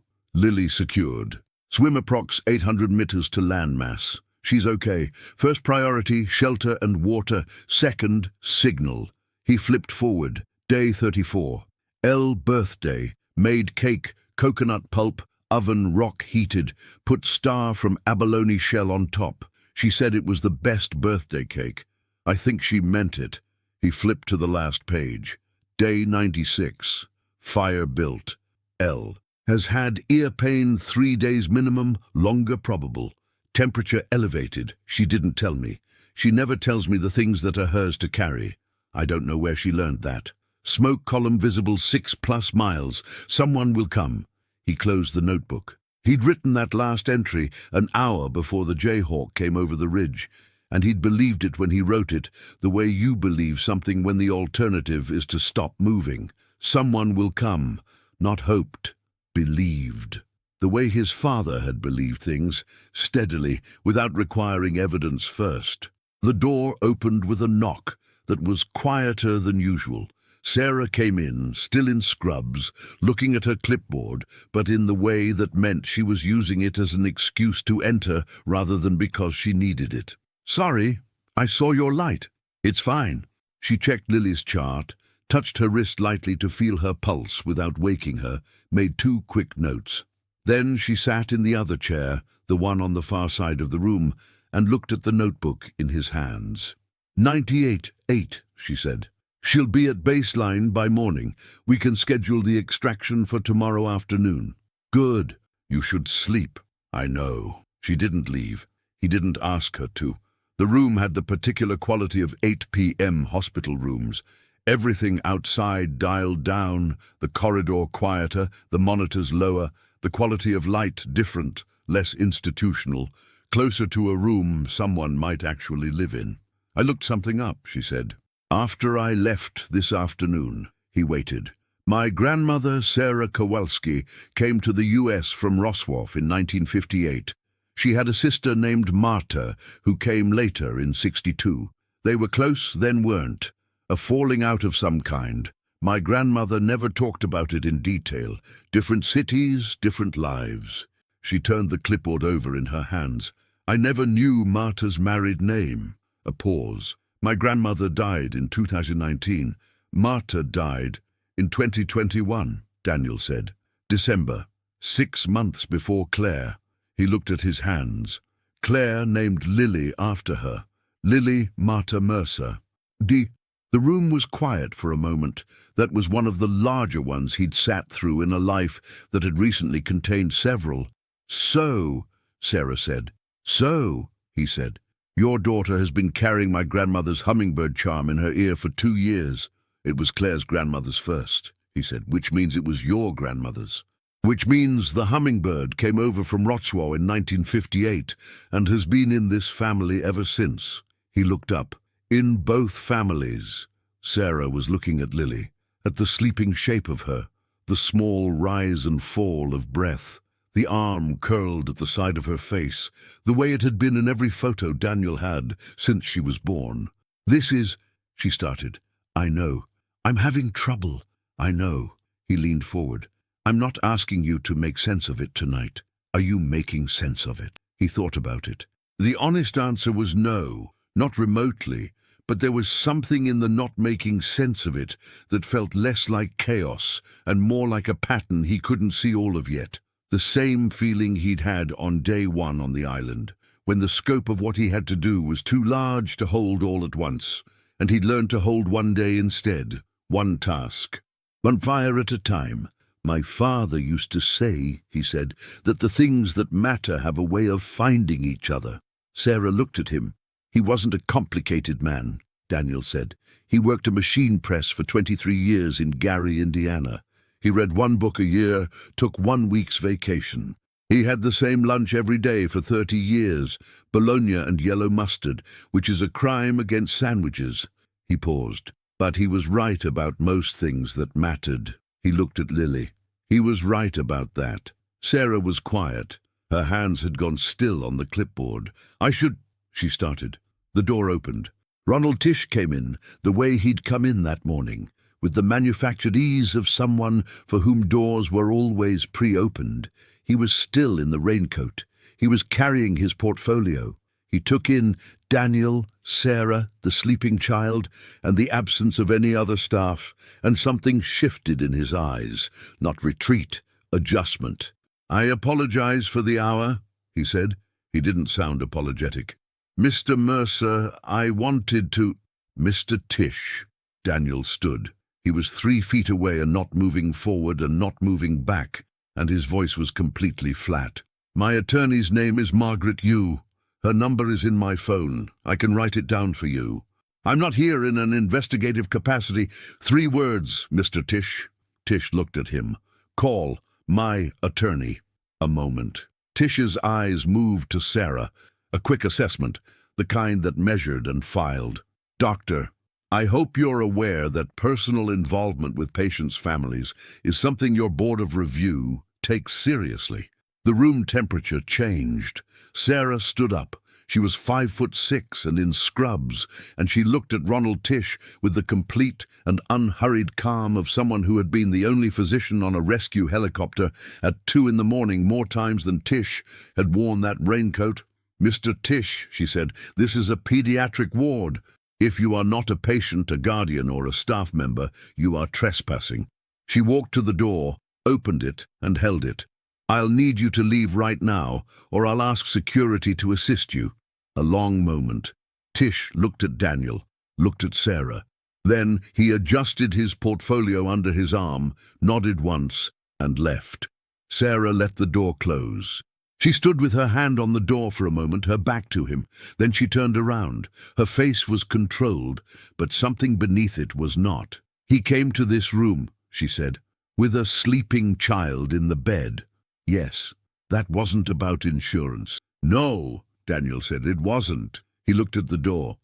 Lily secured. Swim approx 800 meters to landmass. She's okay. First priority, shelter and water. Second, signal. He flipped forward. Day 34. L birthday. Made cake, coconut pulp, oven rock heated, put star from abalone shell on top. She said it was the best birthday cake. I think she meant it. He flipped to the last page. Day 96. Fire built. L. Has had ear pain 3 days minimum, longer probable. Temperature elevated. She didn't tell me. She never tells me the things that are hers to carry. I don't know where she learned that. Smoke column visible 6+ miles. Someone will come. He closed the notebook. He'd written that last entry an hour before the Jayhawk came over the ridge, and he'd believed it when he wrote it, the way you believe something when the alternative is to stop moving. Someone will come. Not hoped. Believed. The way his father had believed things, steadily, without requiring evidence first. The door opened with a knock that was quieter than usual. Sarah came in, still in scrubs, looking at her clipboard, but in the way that meant she was using it as an excuse to enter rather than because she needed it. "Sorry, I saw your light." "It's fine." She checked Lily's chart, touched her wrist lightly to feel her pulse without waking her, made 2 quick notes. Then she sat in the other chair, the one on the far side of the room, and looked at the notebook in his hands. 98-8, she said. "She'll be at baseline by morning. We can schedule the extraction for tomorrow afternoon." "Good. You should sleep." "I know." She didn't leave. He didn't ask her to. The room had the particular quality of 8 p.m. hospital rooms. Everything outside dialed down, the corridor quieter, the monitors lower, the quality of light different, less institutional, closer to a room someone might actually live in. "I looked something up," she said. "After I left this afternoon." He waited. "My grandmother, Sarah Kowalski, came to the U.S. from Roswell in 1958. She had a sister named Marta, who came later in 62. They were close, then weren't. A falling out of some kind. My grandmother never talked about it in detail. Different cities, different lives." She turned the clipboard over in her hands. "I never knew Marta's married name." A pause. "My grandmother died in 2019. Marta died in 2021, Daniel said. "December, 6 months before Claire." He looked at his hands. "Claire named Lily after her. Lily Marta Mercer." The room was quiet for a moment. That was one of the larger ones he'd sat through in a life that had recently contained several. "So," Sarah said. "So," he said, "your daughter has been carrying my grandmother's hummingbird charm in her ear for 2 years. "It was Claire's grandmother's first," he said, "which means it was your grandmother's. Which means the hummingbird came over from Roswell in 1958 and has been in this family ever since." He looked up. "In both families." Sarah was looking at Lily, at the sleeping shape of her, the small rise and fall of breath, the arm curled at the side of her face, the way it had been in every photo Daniel had since she was born. "This is," she started. "I know. I'm having trouble." "I know." He leaned forward. "I'm not asking you to make sense of it tonight. Are you making sense of it?" He thought about it. The honest answer was no, not remotely, but there was something in the not making sense of it that felt less like chaos and more like a pattern he couldn't see all of yet. The same feeling he'd had on day 1 on the island, when the scope of what he had to do was too large to hold all at once, and he'd learned to hold one day instead, one task, one fire at a time. "My father used to say," he said, "that the things that matter have a way of finding each other." Sarah looked at him. "He wasn't a complicated man," Daniel said. "He worked a machine press for 23 years in Gary, Indiana. He read 1 book a year, took 1 week's vacation. He had the same lunch every day for 30 years, bologna and yellow mustard, which is a crime against sandwiches." He paused. "But he was right about most things that mattered." He looked at Lily. He was right about that. Sarah was quiet. Her hands had gone still on the clipboard. "I should—" she started. The door opened. Ronald Tish came in, the way he'd come in that morning, with the manufactured ease of someone for whom doors were always pre-opened. He was still in the raincoat. He was carrying his portfolio. He took in Daniel, Sarah, the sleeping child, and the absence of any other staff, and something shifted in his eyes. Not retreat, adjustment. "I apologize for the hour," he said. He didn't sound apologetic. "Mr. Mercer, I wanted to—" "Mr. Tish." Daniel stood. He was 3 feet away and not moving forward and not moving back, and his voice was completely flat. "My attorney's name is Margaret Yu. Her number is in my phone. I can write it down for you. I'm not here in an investigative capacity. 3 words, Mr. Tish." Tish looked at him. "Call my attorney." A moment. Tish's eyes moved to Sarah. A quick assessment, the kind that measured and filed. "Doctor, I hope you're aware that personal involvement with patients' families is something your board of review takes seriously." The room temperature changed. Sarah stood up. She was 5'6" and in scrubs, and she looked at Ronald Tish with the complete and unhurried calm of someone who had been the only physician on a rescue helicopter at 2 in the morning more times than Tish had worn that raincoat. "Mr. Tish," she said, "this is a pediatric ward. If you are not a patient, a guardian, or a staff member, you are trespassing." She walked to the door, opened it, and held it. "I'll need you to leave right now, or I'll ask security to assist you." A long moment. Tish looked at Daniel, looked at Sarah. Then he adjusted his portfolio under his arm, nodded once, and left. Sarah let the door close. She stood with her hand on the door for a moment, her back to him. Then she turned around. Her face was controlled, but something beneath it was not. "He came to this room," she said, "with a sleeping child in the bed." "Yes, that wasn't about insurance." "No," Daniel said, "it wasn't." He looked at the door.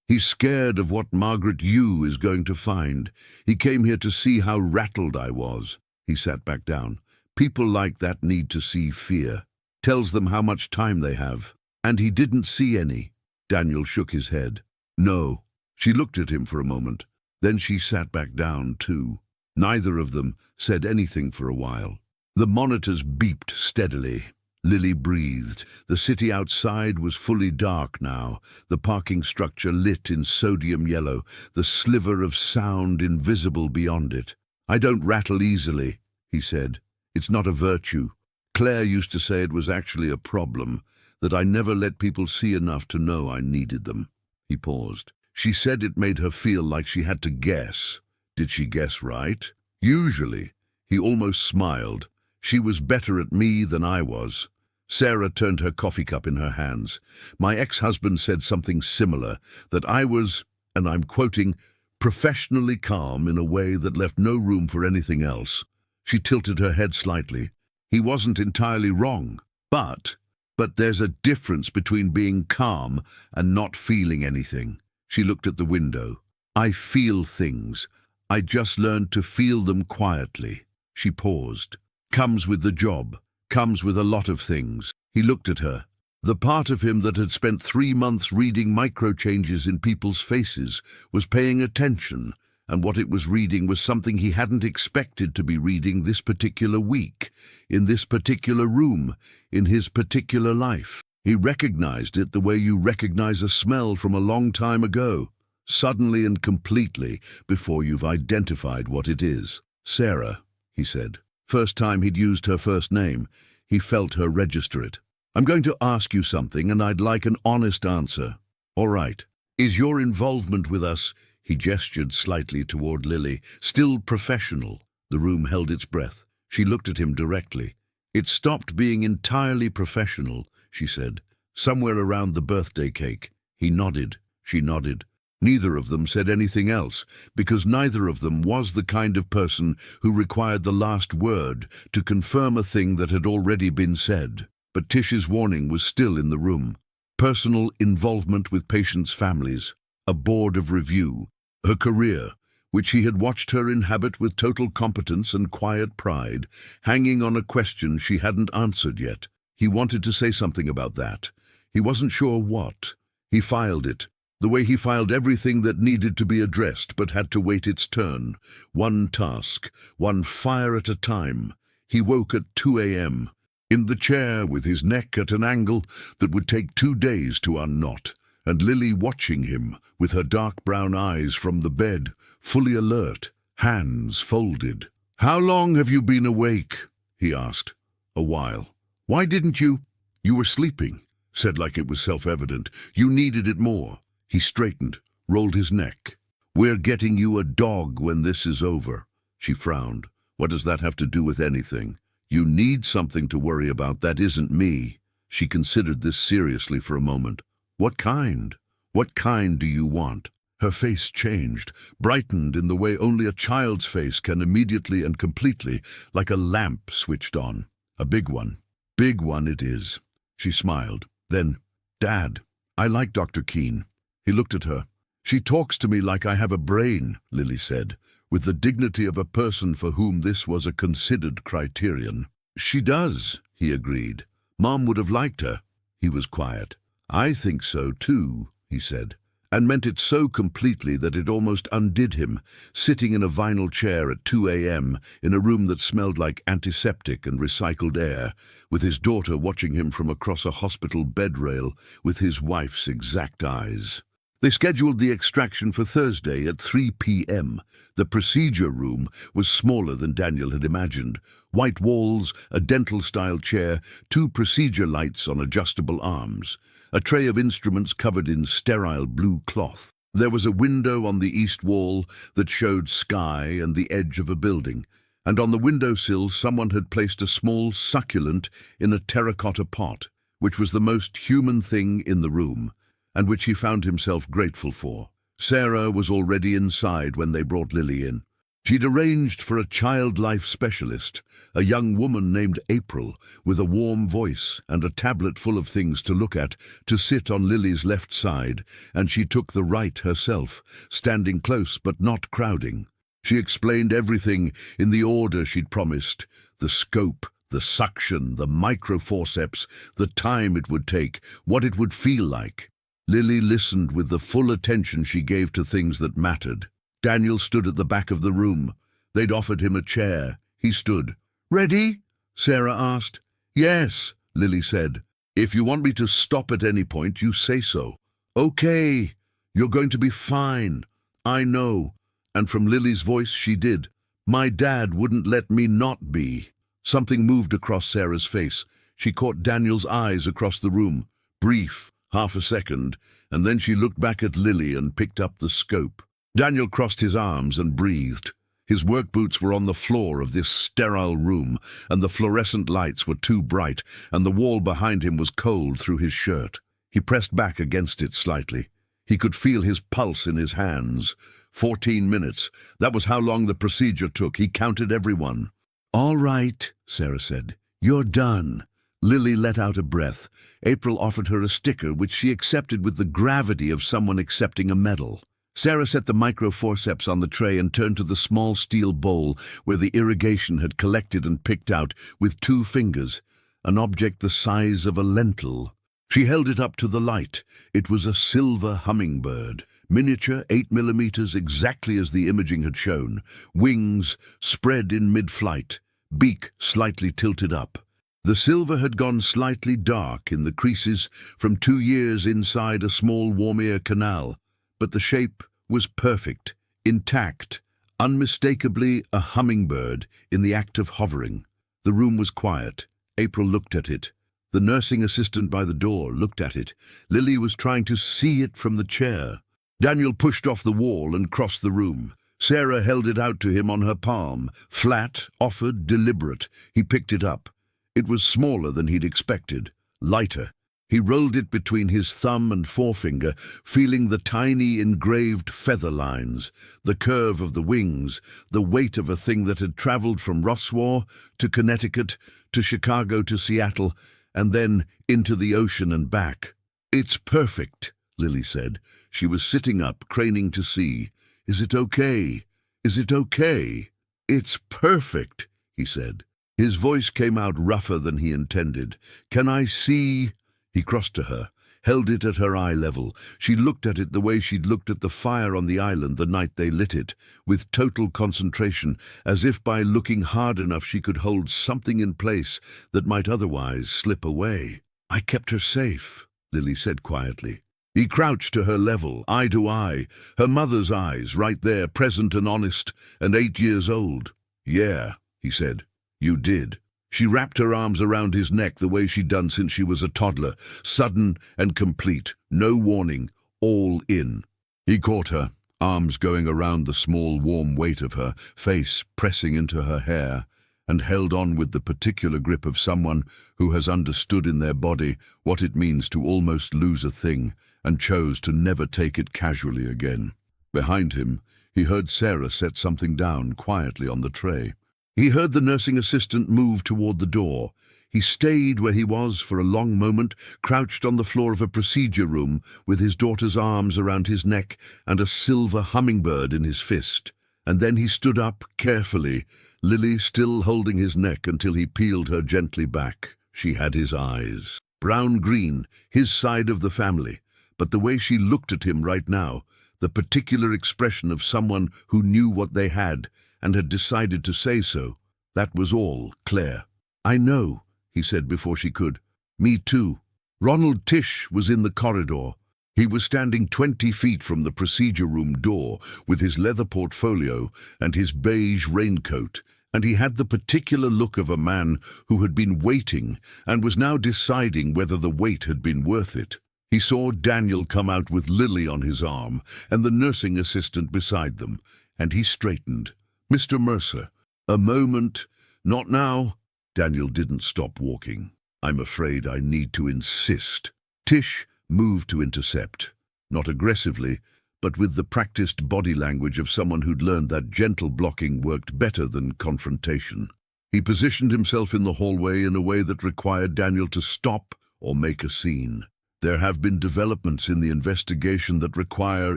"He's scared of what Margaret Yu is going to find. He came here to see how rattled I was." He sat back down. "People like that need to see fear. Tells them how much time they have." "And he didn't see any." Daniel shook his head. "No." She looked at him for a moment. Then she sat back down too. Neither of them said anything for a while. The monitors beeped steadily. Lily breathed. The city outside was fully dark now, the parking structure lit in sodium yellow, the sliver of sound invisible beyond it. "I don't rattle easily," he said. "It's not a virtue. Claire used to say it was actually a problem, that I never let people see enough to know I needed them." He paused. "She said it made her feel like she had to guess. Did she guess right?" "Usually." He almost smiled. "She was better at me than I was." Sarah turned her coffee cup in her hands. "My ex-husband said something similar, that I was, and I'm quoting, professionally calm in a way that left no room for anything else." She tilted her head slightly. "He wasn't entirely wrong. But there's a difference between being calm and not feeling anything." She looked at the window. "I feel things. I just learned to feel them quietly." She paused. "Comes with the job. Comes with a lot of things." He looked at her. The part of him that had spent 3 months reading micro-changes in people's faces was paying attention, and what it was reading was something he hadn't expected to be reading this particular week, in this particular room, in his particular life. He recognized it the way you recognize a smell from a long time ago, suddenly and completely, before you've identified what it is. "Sarah," he said. First time he'd used her first name, he felt her register it. "I'm going to ask you something, and I'd like an honest answer." "All right. Is your involvement with us—" He gestured slightly toward Lily. "Still professional?" The room held its breath. She looked at him directly. "It stopped being entirely professional," she said. "Somewhere around the birthday cake." He nodded. She nodded. Neither of them said anything else, because neither of them was the kind of person who required the last word to confirm a thing that had already been said. But Tish's warning was still in the room. Personal involvement with patients' families, a board of review, her career, which he had watched her inhabit with total competence and quiet pride, hanging on a question she hadn't answered yet. He wanted to say something about that. He wasn't sure what. He filed it, the way he filed everything that needed to be addressed but had to wait its turn. One task, one fire at a time. He woke at 2 a.m., in the chair with his neck at an angle that would take 2 days to unknot, and Lily watching him with her dark brown eyes from the bed, fully alert, hands folded. "How long have you been awake?" he asked. "A while." "Why didn't you—" "You were sleeping," said like it was self-evident. "You needed it more." He straightened, rolled his neck. "We're getting you a dog when this is over." She frowned. "What does that have to do with anything?" "You need something to worry about. That isn't me." She considered this seriously for a moment. "What kind? What kind do you want?" Her face changed, brightened in the way only a child's face can immediately and completely, like a lamp switched on. "A big one." "Big one it is." She smiled. Then, "Dad, I like Dr. Keene." He looked at her. "She talks to me like I have a brain," Lily said, with the dignity of a person for whom this was a considered criterion. "She does," he agreed. "Mom would have liked her." He was quiet. "I think so too," he said, and meant it so completely that it almost undid him, sitting in a vinyl chair at 2 a.m. in a room that smelled like antiseptic and recycled air, with his daughter watching him from across a hospital bed rail with his wife's exact eyes. They scheduled the extraction for Thursday at 3 p.m. The procedure room was smaller than Daniel had imagined. White walls, a dental-style chair, 2 procedure lights on adjustable arms, a tray of instruments covered in sterile blue cloth. There was a window on the east wall that showed sky and the edge of a building, and on the windowsill someone had placed a small succulent in a terracotta pot, which was the most human thing in the room, and which he found himself grateful for. Sarah was already inside when they brought Lily in. She'd arranged for a child life specialist, a young woman named April, with a warm voice and a tablet full of things to look at, to sit on Lily's left side, and she took the right herself, standing close but not crowding. She explained everything in the order she'd promised: the scope, the suction, the microforceps, the time it would take, what it would feel like. Lily listened with the full attention she gave to things that mattered. Daniel stood at the back of the room. They'd offered him a chair. He stood. "Ready?" Sarah asked. "Yes," Lily said. "If you want me to stop at any point, you say so." "Okay, you're going to be fine. I know." And from Lily's voice she did. "My dad wouldn't let me not be." Something moved across Sarah's face. She caught Daniel's eyes across the room. Brief, half a second, and then she looked back at Lily and picked up the scope. Daniel crossed his arms and breathed. His work boots were on the floor of this sterile room, and the fluorescent lights were too bright, and the wall behind him was cold through his shirt. He pressed back against it slightly. He could feel his pulse in his hands. 14 minutes. That was how long the procedure took. He counted everyone. "All right," Sarah said. "You're done." Lily let out a breath. April offered her a sticker, which she accepted with the gravity of someone accepting a medal. Sarah set the microforceps on the tray and turned to the small steel bowl where the irrigation had collected and picked out with 2 fingers, an object the size of a lentil. She held it up to the light. It was a silver hummingbird, miniature, 8 millimeters, exactly as the imaging had shown, wings spread in mid-flight, beak slightly tilted up. The silver had gone slightly dark in the creases from 2 years inside a small warm-ear canal, but the shape was perfect, intact, unmistakably a hummingbird in the act of hovering. The room was quiet. April looked at it. The nursing assistant by the door looked at it. Lily was trying to see it from the chair. Daniel pushed off the wall and crossed the room. Sarah held it out to him on her palm, flat, offered, deliberate. He picked it up. It was smaller than he'd expected, lighter. He rolled it between his thumb and forefinger, feeling the tiny engraved feather lines, the curve of the wings, the weight of a thing that had traveled from Roswell to Connecticut to Chicago to Seattle, and then into the ocean and back. "It's perfect," Lily said. She was sitting up, craning to see. "Is it okay? Is it okay?" "It's perfect," he said. His voice came out rougher than he intended. "Can I see?" He crossed to her, held it at her eye level. She looked at it the way she'd looked at the fire on the island the night they lit it, with total concentration, as if by looking hard enough she could hold something in place that might otherwise slip away. "I kept her safe," Lily said quietly. He crouched to her level, eye to eye, her mother's eyes right there, present and honest, and 8 years old. "Yeah," he said, "you did." She wrapped her arms around his neck the way she'd done since she was a toddler, sudden and complete, no warning, all in. He caught her, arms going around the small warm weight of her, face pressing into her hair, and held on with the particular grip of someone who has understood in their body what it means to almost lose a thing, and chose to never take it casually again. Behind him, he heard Sarah set something down quietly on the tray. He heard the nursing assistant move toward the door. He stayed where he was for a long moment, crouched on the floor of a procedure room with his daughter's arms around his neck and a silver hummingbird in his fist. And then he stood up carefully, Lily still holding his neck until he peeled her gently back. She had his eyes. brown-green, his side of the family. But the way she looked at him right now, the particular expression of someone who knew what they had and had decided to say so, that was all Claire. "I know," he said before she could. "Me too." Ronald Tish was in the corridor. He was standing 20 feet from the procedure room door with his leather portfolio and his beige raincoat, and he had the particular look of a man who had been waiting and was now deciding whether the wait had been worth it. He saw Daniel come out with Lily on his arm and the nursing assistant beside them, and he straightened. "Mr. Mercer, a moment." "Not now." Daniel didn't stop walking. "I'm afraid I need to insist." Tish moved to intercept, not aggressively, but with the practiced body language of someone who'd learned that gentle blocking worked better than confrontation. He positioned himself in the hallway in a way that required Daniel to stop or make a scene. "There have been developments in the investigation that require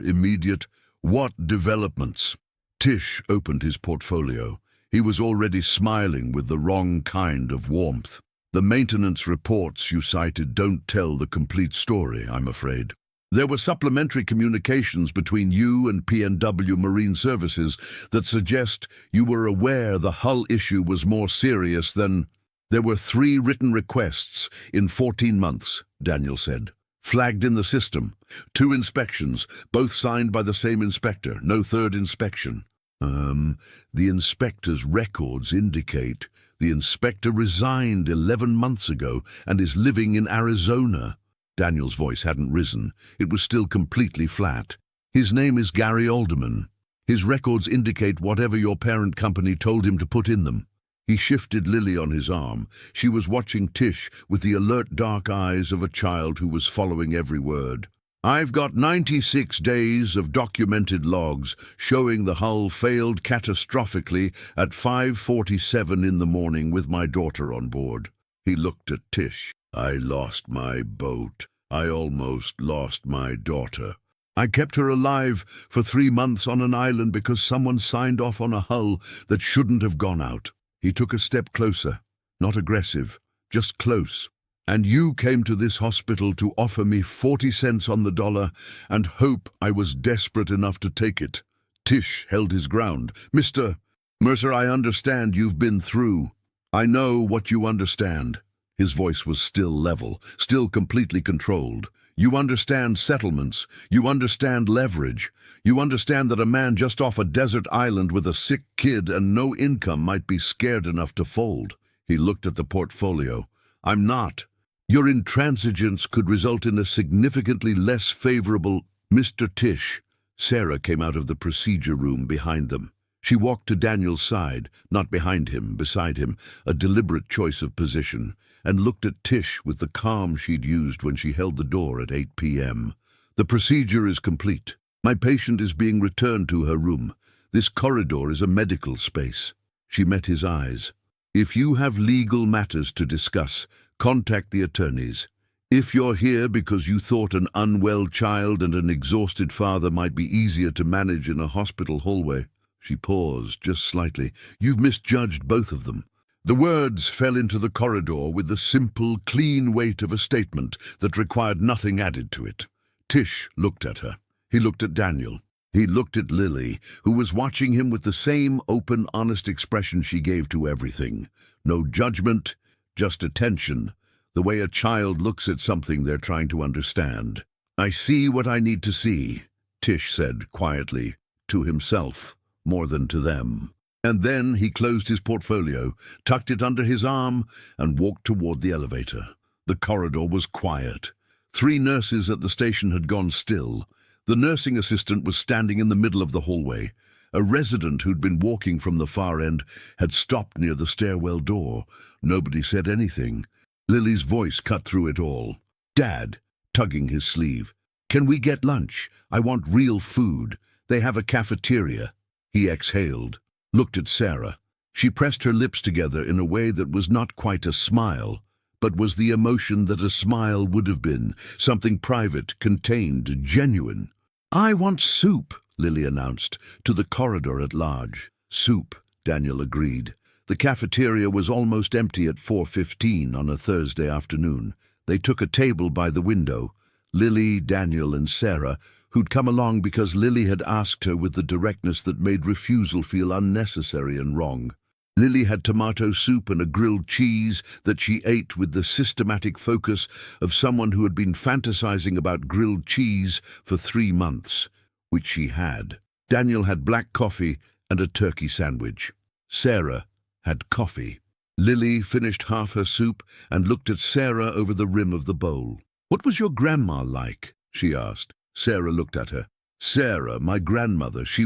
immediate—" "What developments?" Tish opened his portfolio. He was already smiling with the wrong kind of warmth. "The maintenance reports you cited don't tell the complete story, I'm afraid. There were supplementary communications between you and PNW Marine Services that suggest you were aware the hull issue was more serious than—" "There were 3 written requests in 14 months, Daniel said. "Flagged in the system. 2 inspections, both signed by the same inspector. No third inspection." The inspector's records indicate the inspector resigned 11 months ago and is living in Arizona." Daniel's voice hadn't risen. It was still completely flat. "His name is Gary Alderman. His records indicate whatever your parent company told him to put in them." He shifted Lily on his arm. She was watching Tish with the alert dark eyes of a child who was following every word. "I've got 96 days of documented logs showing the hull failed catastrophically at 5:47 in the morning with my daughter on board." He looked at Tish. "I lost my boat. I almost lost my daughter. I kept her alive for 3 months on an island because someone signed off on a hull that shouldn't have gone out." He took a step closer, not aggressive, just close. "And you came to this hospital to offer me 40 cents on the dollar and hope I was desperate enough to take it." Tish held his ground. "Mr. Mercer, I understand you've been through. I know what you understand." His voice was still level, still completely controlled. "You understand settlements. You understand leverage. You understand that a man just off a desert island with a sick kid and no income might be scared enough to fold." He looked at the portfolio. "I'm not. Your intransigence could result in a significantly less favorable—" "Mr. Tish." Sarah came out of the procedure room behind them. She walked to Daniel's side, not behind him, beside him, a deliberate choice of position, and looked at Tish with the calm she'd used when she held the door at 8 p.m. "The procedure is complete. My patient is being returned to her room. This corridor is a medical space." She met his eyes. "If you have legal matters to discuss, contact the attorneys. If you're here because you thought an unwell child and an exhausted father might be easier to manage in a hospital hallway—" She paused just slightly. "You've misjudged both of them." The words fell into the corridor with the simple, clean weight of a statement that required nothing added to it. Tish looked at her. He looked at Daniel. He looked at Lily, who was watching him with the same open, honest expression she gave to everything. No judgment, just attention, the way a child looks at something they're trying to understand. "I see what I need to see," Tish said quietly, to himself more than to them. And then he closed his portfolio, tucked it under his arm, and walked toward the elevator. The corridor was quiet. 3 nurses at the station had gone still. The nursing assistant was standing in the middle of the hallway. A resident who'd been walking from the far end had stopped near the stairwell door. Nobody said anything. Lily's voice cut through it all. "Dad," tugging his sleeve, "can we get lunch? I want real food. They have a cafeteria." He exhaled, looked at Sarah. She pressed her lips together in a way that was not quite a smile, but was the emotion that a smile would have been, something private, contained, genuine. "I want soup," Lily announced, to the corridor at large. "Soup," Daniel agreed. The cafeteria was almost empty at 4:15 on a Thursday afternoon. They took a table by the window. Lily, Daniel, and Sarah, who'd come along because Lily had asked her with the directness that made refusal feel unnecessary and wrong. Lily had tomato soup and a grilled cheese that she ate with the systematic focus of someone who had been fantasizing about grilled cheese for 3 months, which she had. Daniel had black coffee and a turkey sandwich. Sarah had coffee. Lily finished half her soup and looked at Sarah over the rim of the bowl. "What was your grandma like?" she asked. Sarah looked at her. "Sarah, my grandmother, she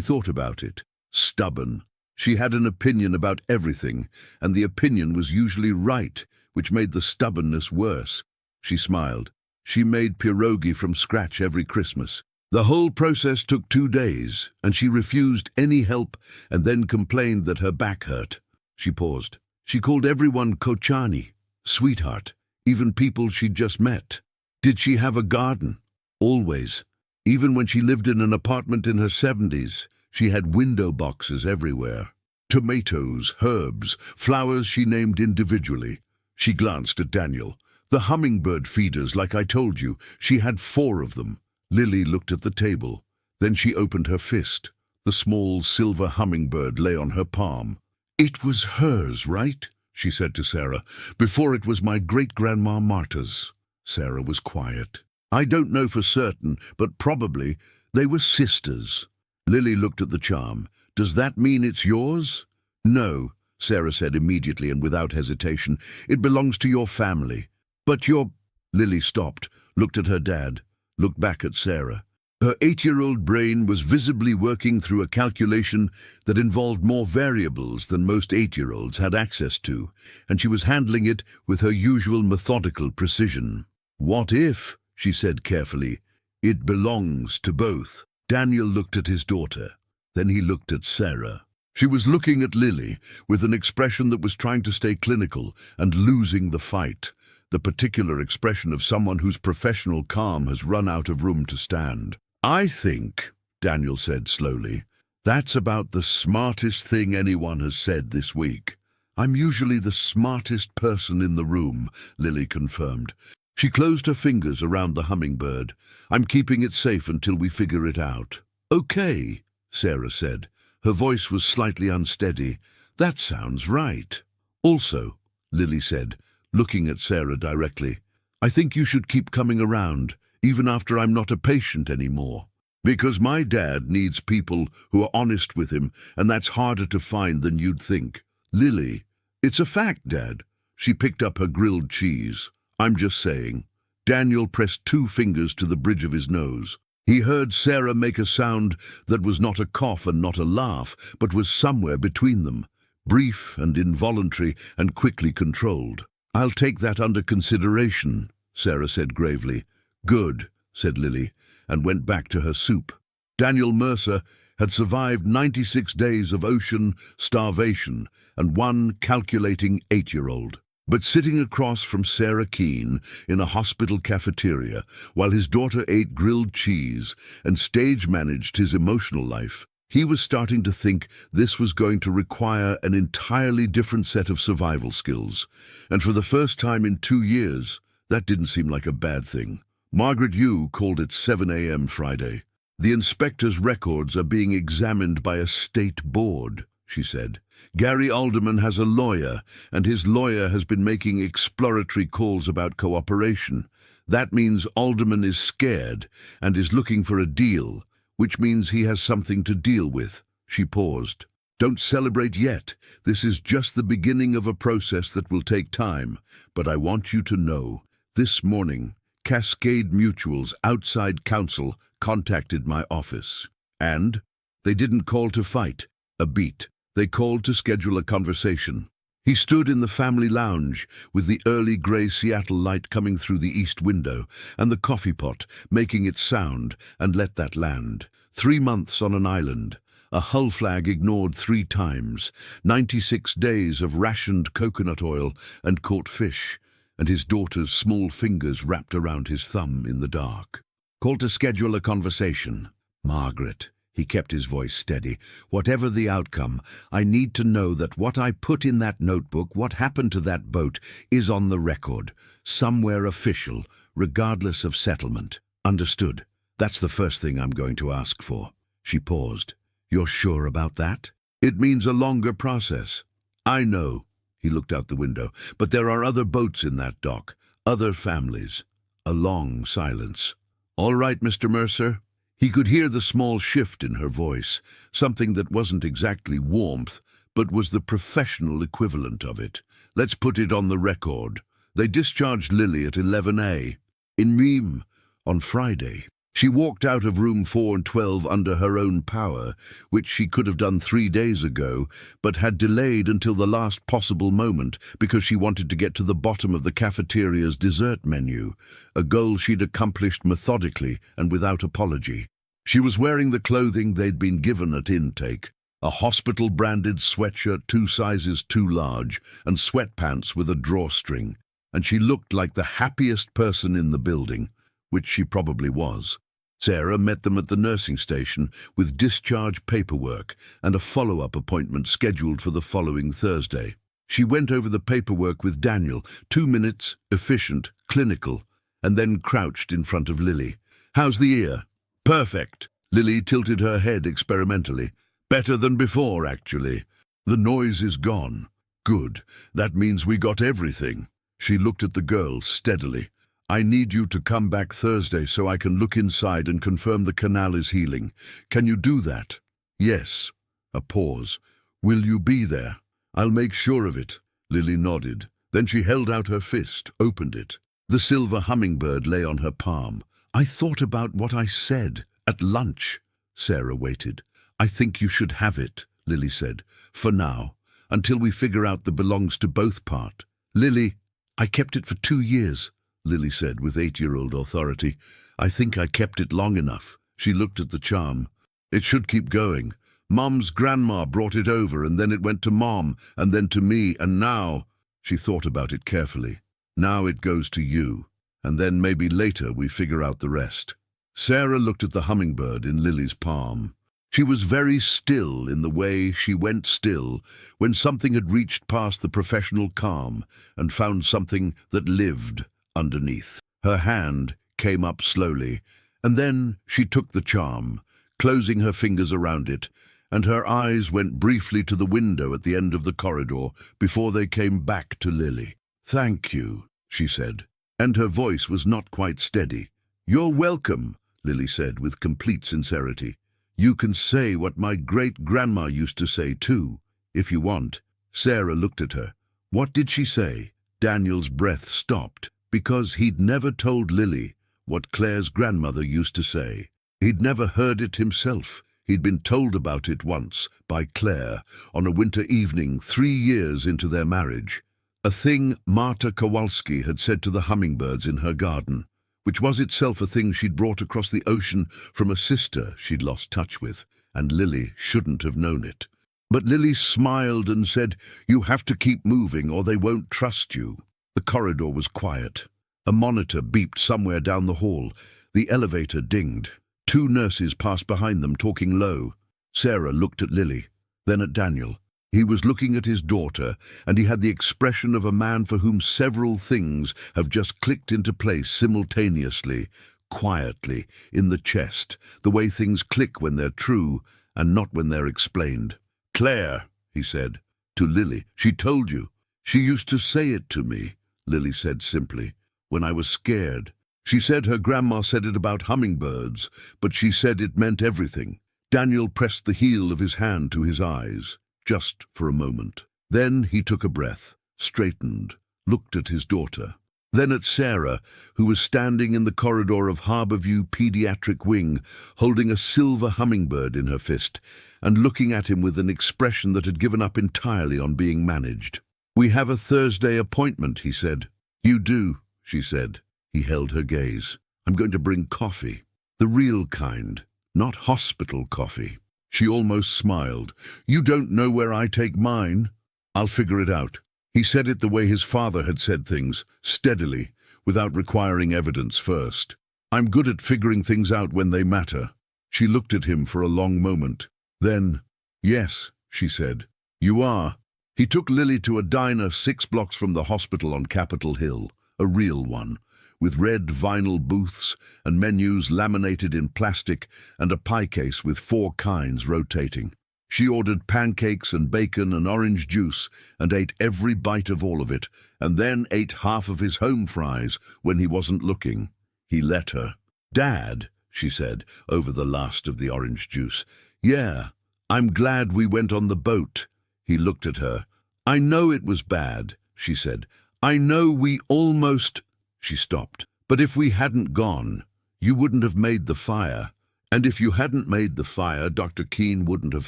thought about it. Stubborn. She had an opinion about everything, and the opinion was usually right, which made the stubbornness worse." She smiled. "She made pierogi from scratch every Christmas. The whole process took 2 days, and she refused any help and then complained that her back hurt." She paused. "She called everyone Kochani, sweetheart, even people she'd just met." "Did she have a garden?" "Always. Even when she lived in an apartment in her 70s, she had window boxes everywhere. Tomatoes, herbs, flowers she named individually." She glanced at Daniel. "The hummingbird feeders, like I told you, she had 4 of them." Lily looked at the table. Then she opened her fist. The small silver hummingbird lay on her palm. "It was hers, right?" she said to Sarah, "before it was my great-grandma Marta's." Sarah was quiet. "I don't know for certain, but probably they were sisters." Lily looked at the charm. "Does that mean it's yours?" "No," Sarah said immediately and without hesitation. "It belongs to your family." "But your—" Lily stopped, looked at her dad, looked back at Sarah. Her 8-year-old brain was visibly working through a calculation that involved more variables than most 8-year-olds had access to, and she was handling it with her usual methodical precision. "What if," she said carefully, "it belongs to both?" Daniel looked at his daughter. Then he looked at Sarah. She was looking at Lily with an expression that was trying to stay clinical and losing the fight, the particular expression of someone whose professional calm has run out of room to stand. "I think," Daniel said slowly, "that's about the smartest thing anyone has said this week." "I'm usually the smartest person in the room," Lily confirmed. She closed her fingers around the hummingbird. "I'm keeping it safe until we figure it out." "Okay," Sarah said. Her voice was slightly unsteady. "That sounds right." "Also," Lily said, looking at Sarah directly, "I think you should keep coming around, even after I'm not a patient anymore. Because my dad needs people who are honest with him, and that's harder to find than you'd think." "Lily, it's a fact, Dad." She picked up her grilled cheese. "I'm just saying." Daniel pressed 2 fingers to the bridge of his nose. He heard Sarah make a sound that was not a cough and not a laugh, but was somewhere between them, brief and involuntary and quickly controlled. "I'll take that under consideration," Sarah said gravely. "Good," said Lily, and went back to her soup. Daniel Mercer had survived 96 days of ocean, starvation, and one calculating 8-year-old. But sitting across from Sarah Keene in a hospital cafeteria while his daughter ate grilled cheese and stage-managed his emotional life, he was starting to think this was going to require an entirely different set of survival skills. And for the first time in 2 years, that didn't seem like a bad thing. Margaret Yu called it 7 a.m. Friday. "The inspector's records are being examined by a state board," she said. "Gary Alderman has a lawyer, and his lawyer has been making exploratory calls about cooperation. That means Alderman is scared and is looking for a deal, which means he has something to deal with." She paused. "Don't celebrate yet. This is just the beginning of a process that will take time. But I want you to know, this morning, Cascade Mutual's outside counsel contacted my office. And they didn't call to fight a beat. They called to schedule a conversation." He stood in the family lounge with the early grey Seattle light coming through the east window and the coffee pot making its sound, and let that land. 3 months on an island, a hull flag ignored 3 times, 96 days of rationed coconut oil and caught fish, and his daughter's small fingers wrapped around his thumb in the dark. "Call to schedule a conversation." "Margaret," He kept his voice steady. Whatever the outcome, I need to know that what I put in that notebook, what happened to that boat, is on the record, somewhere official, regardless of settlement. Understood? That's the first thing I'm going to ask for. She paused. You're sure about that? It means a longer process. I know. He looked out the window. But there are other boats in that dock, other families. A long silence. All right, Mr. Mercer. He could hear the small shift in her voice, something that wasn't exactly warmth, but was the professional equivalent of it. Let's put it on the record. They discharged Lily at 11 in Rheims on Friday. She walked out of room 412 under her own power, which she could have done 3 days ago, but had delayed until the last possible moment because she wanted to get to the bottom of the cafeteria's dessert menu, a goal she'd accomplished methodically and without apology. She was wearing the clothing they'd been given at intake, a hospital-branded sweatshirt 2 sizes too large and sweatpants with a drawstring, and she looked like the happiest person in the building, which she probably was. Sarah met them at the nursing station with discharge paperwork and a follow-up appointment scheduled for the following Thursday. She went over the paperwork with Daniel, 2 minutes, efficient, clinical, and then crouched in front of Lily. How's the ear? Perfect. Lily tilted her head experimentally. Better than before, actually. The noise is gone. Good. That means we got everything. She looked at the girl steadily. I need you to come back Thursday so I can look inside and confirm the canal is healing. Can you do that? Yes. A pause. Will you be there? I'll make sure of it. Lily nodded. Then she held out her fist, opened it. The silver hummingbird lay on her palm. I thought about what I said at lunch. Sarah waited. I think you should have it, Lily said. For now, until we figure out the belongs to both part. Lily, I kept it for 2 years. Lily said with 8-year-old authority. I think I kept it long enough. She looked at the charm. It should keep going. Mom's grandma brought it over, and then it went to Mom, and then to me, and now... She thought about it carefully. Now it goes to you, and then maybe later we figure out the rest. Sarah looked at the hummingbird in Lily's palm. She was very still in the way she went still when something had reached past the professional calm and found something that lived underneath. Her hand came up slowly, and then she took the charm, closing her fingers around it, and her eyes went briefly to the window at the end of the corridor before they came back to Lily. Thank you, she said, and her voice was not quite steady. You're welcome, Lily said with complete sincerity. You can say what my great-grandma used to say too, if you want. Sarah looked at her. What did she say? Daniel's breath stopped, because he'd never told Lily what Claire's grandmother used to say. He'd never heard it himself. He'd been told about it once by Claire on a winter evening 3 years into their marriage. A thing Marta Kowalski had said to the hummingbirds in her garden, which was itself a thing she'd brought across the ocean from a sister she'd lost touch with, and Lily shouldn't have known it. But Lily smiled and said, You have to keep moving or they won't trust you. The corridor was quiet. A monitor beeped somewhere down the hall. The elevator dinged. 2 nurses passed behind them, talking low. Sarah looked at Lily, then at Daniel. He was looking at his daughter, and he had the expression of a man for whom several things have just clicked into place simultaneously, quietly, in the chest, the way things click when they're true and not when they're explained. Claire, he said, to Lily, she told you. She used to say it to me, Lily said simply, when I was scared. She said her grandma said it about hummingbirds, but she said it meant everything. Daniel pressed the heel of his hand to his eyes, just for a moment. Then he took a breath, straightened, looked at his daughter. Then at Sarah, who was standing in the corridor of Harborview Pediatric Wing, holding a silver hummingbird in her fist, and looking at him with an expression that had given up entirely on being managed. We have a Thursday appointment, he said. You do, she said. He held her gaze. I'm going to bring coffee. The real kind, not hospital coffee. She almost smiled. You don't know where I take mine. I'll figure it out. He said it the way his father had said things, steadily, without requiring evidence first. I'm good at figuring things out when they matter. She looked at him for a long moment. Then, "Yes," she said. "You are." He took Lily to a diner 6 blocks from the hospital on Capitol Hill, a real one, with red vinyl booths and menus laminated in plastic and a pie case with 4 kinds rotating. She ordered pancakes and bacon and orange juice and ate every bite of all of it, and then ate half of his home fries when he wasn't looking. He let her. "Dad," she said, over the last of the orange juice. "Yeah, I'm glad we went on the boat." He looked at her. "I know it was bad," she said. "I know we almost—" She stopped. "But if we hadn't gone, you wouldn't have made the fire. And if you hadn't made the fire, Dr. Keene wouldn't have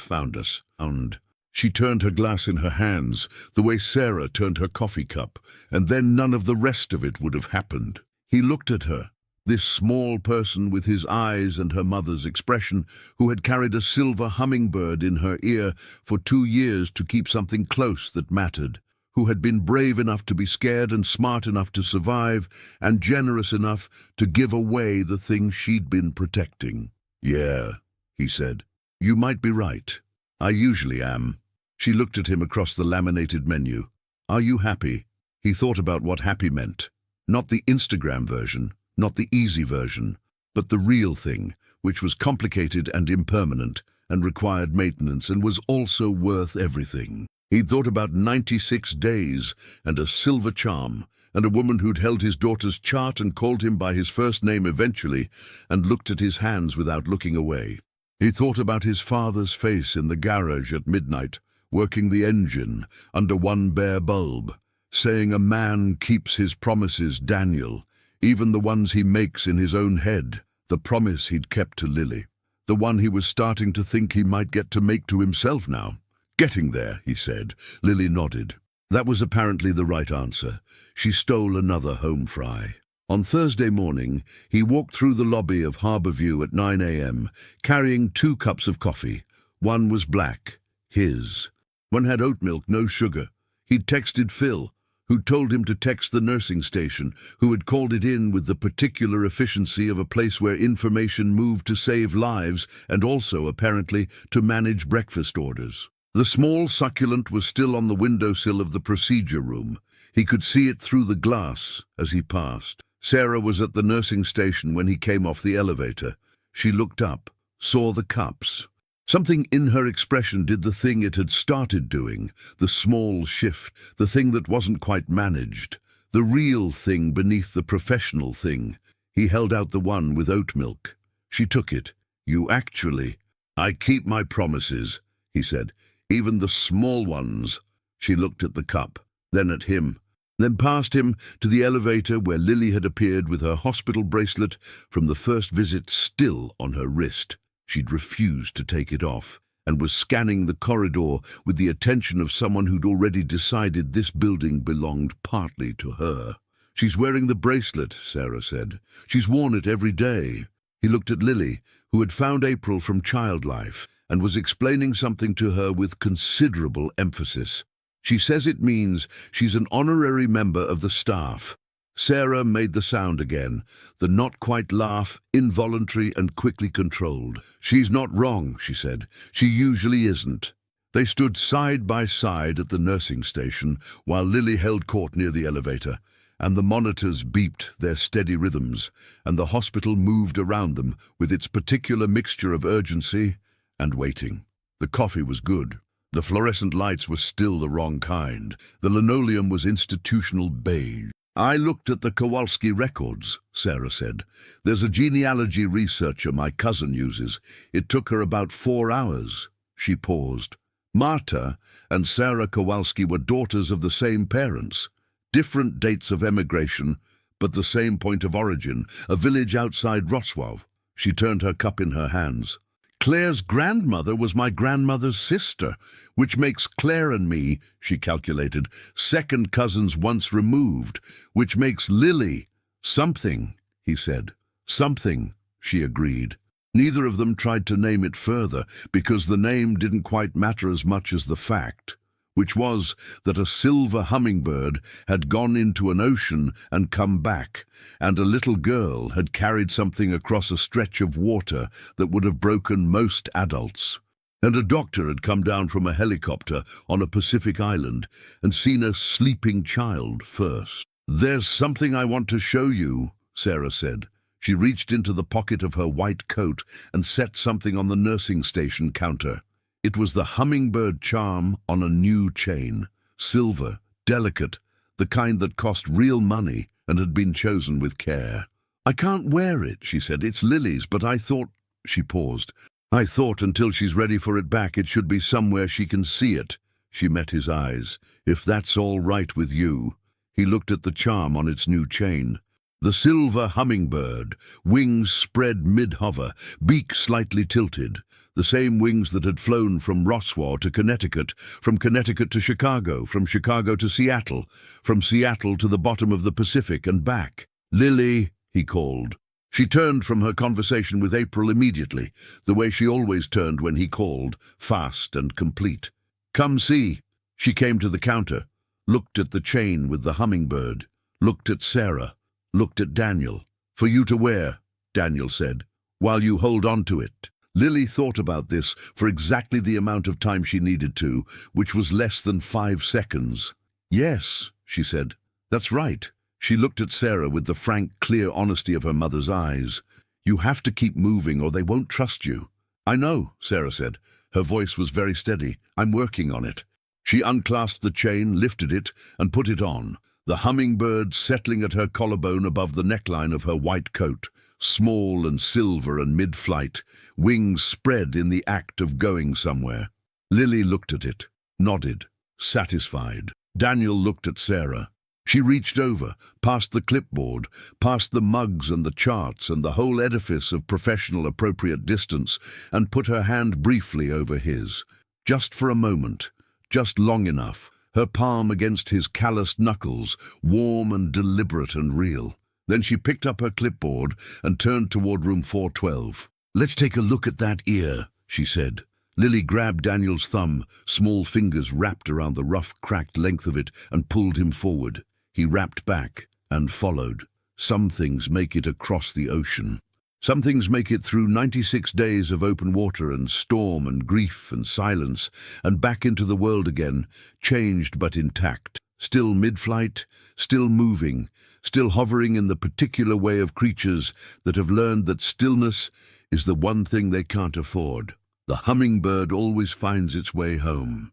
found us." And she turned her glass in her hands, the way Sarah turned her coffee cup, and then none of the rest of it would have happened. He looked at her, this small person with his eyes and her mother's expression, who had carried a silver hummingbird in her ear for 2 years to keep something close that mattered, who had been brave enough to be scared and smart enough to survive, and generous enough to give away the things she'd been protecting. "Yeah," he said. "You might be right. I usually am." She looked at him across the laminated menu. "Are you happy?" He thought about what happy meant. Not the Instagram version, not the easy version, but the real thing, which was complicated and impermanent, and required maintenance, and was also worth everything. He'd thought about 96 days, and a silver charm, and a woman who'd held his daughter's chart and called him by his first name eventually, and looked at his hands without looking away. He thought about his father's face in the garage at midnight, working the engine under one bare bulb, saying a man keeps his promises, Daniel, even the ones he makes in his own head, the promise he'd kept to Lily, the one he was starting to think he might get to make to himself now. "Getting there," he said. Lily nodded. That was apparently the right answer. She stole another home fry. On Thursday morning, he walked through the lobby of Harborview at 9 a.m., carrying 2 cups of coffee. One was black, his. One had oat milk, no sugar. He'd texted Phil, who told him to text the nursing station, who had called it in with the particular efficiency of a place where information moved to save lives and also, apparently, to manage breakfast orders. The small succulent was still on the windowsill of the procedure room. He could see it through the glass as he passed. Sarah was at the nursing station when he came off the elevator. She looked up, saw the cups. Something in her expression did the thing it had started doing, the small shift, the thing that wasn't quite managed, the real thing beneath the professional thing. He held out the one with oat milk. She took it. "You actually—" "I keep my promises," he said. "Even the small ones." She looked at the cup, then at him, then past him to the elevator where Lily had appeared with her hospital bracelet from the first visit still on her wrist. She'd refused to take it off, and was scanning the corridor with the attention of someone who'd already decided this building belonged partly to her. "She's wearing the bracelet," Sarah said. "She's worn it every day." He looked at Lily, who had found April from Child Life, and was explaining something to her with considerable emphasis. "She says it means she's an honorary member of the staff." Sarah made the sound again, the not-quite laugh, involuntary and quickly controlled. "She's not wrong," she said. "She usually isn't." They stood side by side at the nursing station while Lily held court near the elevator, and the monitors beeped their steady rhythms, and the hospital moved around them with its particular mixture of urgency and waiting. The coffee was good. The fluorescent lights were still the wrong kind. The linoleum was institutional beige. "I looked at the Kowalski records," Sarah said. "There's a genealogy researcher my cousin uses. It took her about 4 hours." She paused. Marta and Sarah Kowalski were daughters of the same parents. Different dates of emigration, but the same point of origin, a village outside Wrocław. She turned her cup in her hands. "Claire's grandmother was my grandmother's sister, which makes Claire and me," she calculated, "second cousins once removed, which makes Lily something," he said. "Something," she agreed. Neither of them tried to name it further, because the name didn't quite matter as much as the fact. which was that a silver hummingbird had gone into an ocean and come back, and a little girl had carried something across a stretch of water that would have broken most adults. And a doctor had come down from a helicopter on a Pacific island and seen a sleeping child first. "There's something I want to show you," Sarah said. She reached into the pocket of her white coat and set something on the nursing station counter. It was the hummingbird charm on a new chain, silver, delicate, the kind that cost real money and had been chosen with care. "I can't wear it," she said. "It's Lily's, but I thought—" She paused. "I thought until she's ready for it back, it should be somewhere she can see it." She met his eyes. "If that's all right with you." He looked at the charm on its new chain. The silver hummingbird, wings spread mid-hover, beak slightly tilted, the same wings that had flown from Roswell to Connecticut, from Connecticut to Chicago, from Chicago to Seattle, from Seattle to the bottom of the Pacific and back. "Lily," he called. She turned from her conversation with April immediately, the way she always turned when he called, fast and complete. "Come see." She came to the counter, looked at the chain with the hummingbird, looked at Sarah, looked at Daniel. "For you to wear," Daniel said, "while you hold on to it." Lily thought about this for exactly the amount of time she needed to, which was less than 5 seconds. "Yes," she said, "that's right." She looked at Sarah with the frank, clear honesty of her mother's eyes. "You have to keep moving or they won't trust you." "I know," Sarah said. Her voice was very steady. "I'm working on it." She unclasped the chain, lifted it, and put it on, the hummingbird settling at her collarbone above the neckline of her white coat, small and silver and mid-flight, wings spread in the act of going somewhere. Lily looked at it, nodded, satisfied. Daniel looked at Sarah. She reached over, past the clipboard, past the mugs and the charts and the whole edifice of professional appropriate distance, and put her hand briefly over his. Just for a moment, just long enough, her palm against his calloused knuckles, warm and deliberate and real. Then she picked up her clipboard and turned toward room 412. "Let's take a look at that ear," she said. Lily grabbed Daniel's thumb, small fingers wrapped around the rough, cracked length of it, and pulled him forward. He rapped back and followed. Some things make it across the ocean. Some things make it through 96 days of open water and storm and grief and silence, and back into the world again, changed but intact, still mid-flight, still moving, still hovering in the particular way of creatures that have learned that stillness is the one thing they can't afford. The hummingbird always finds its way home.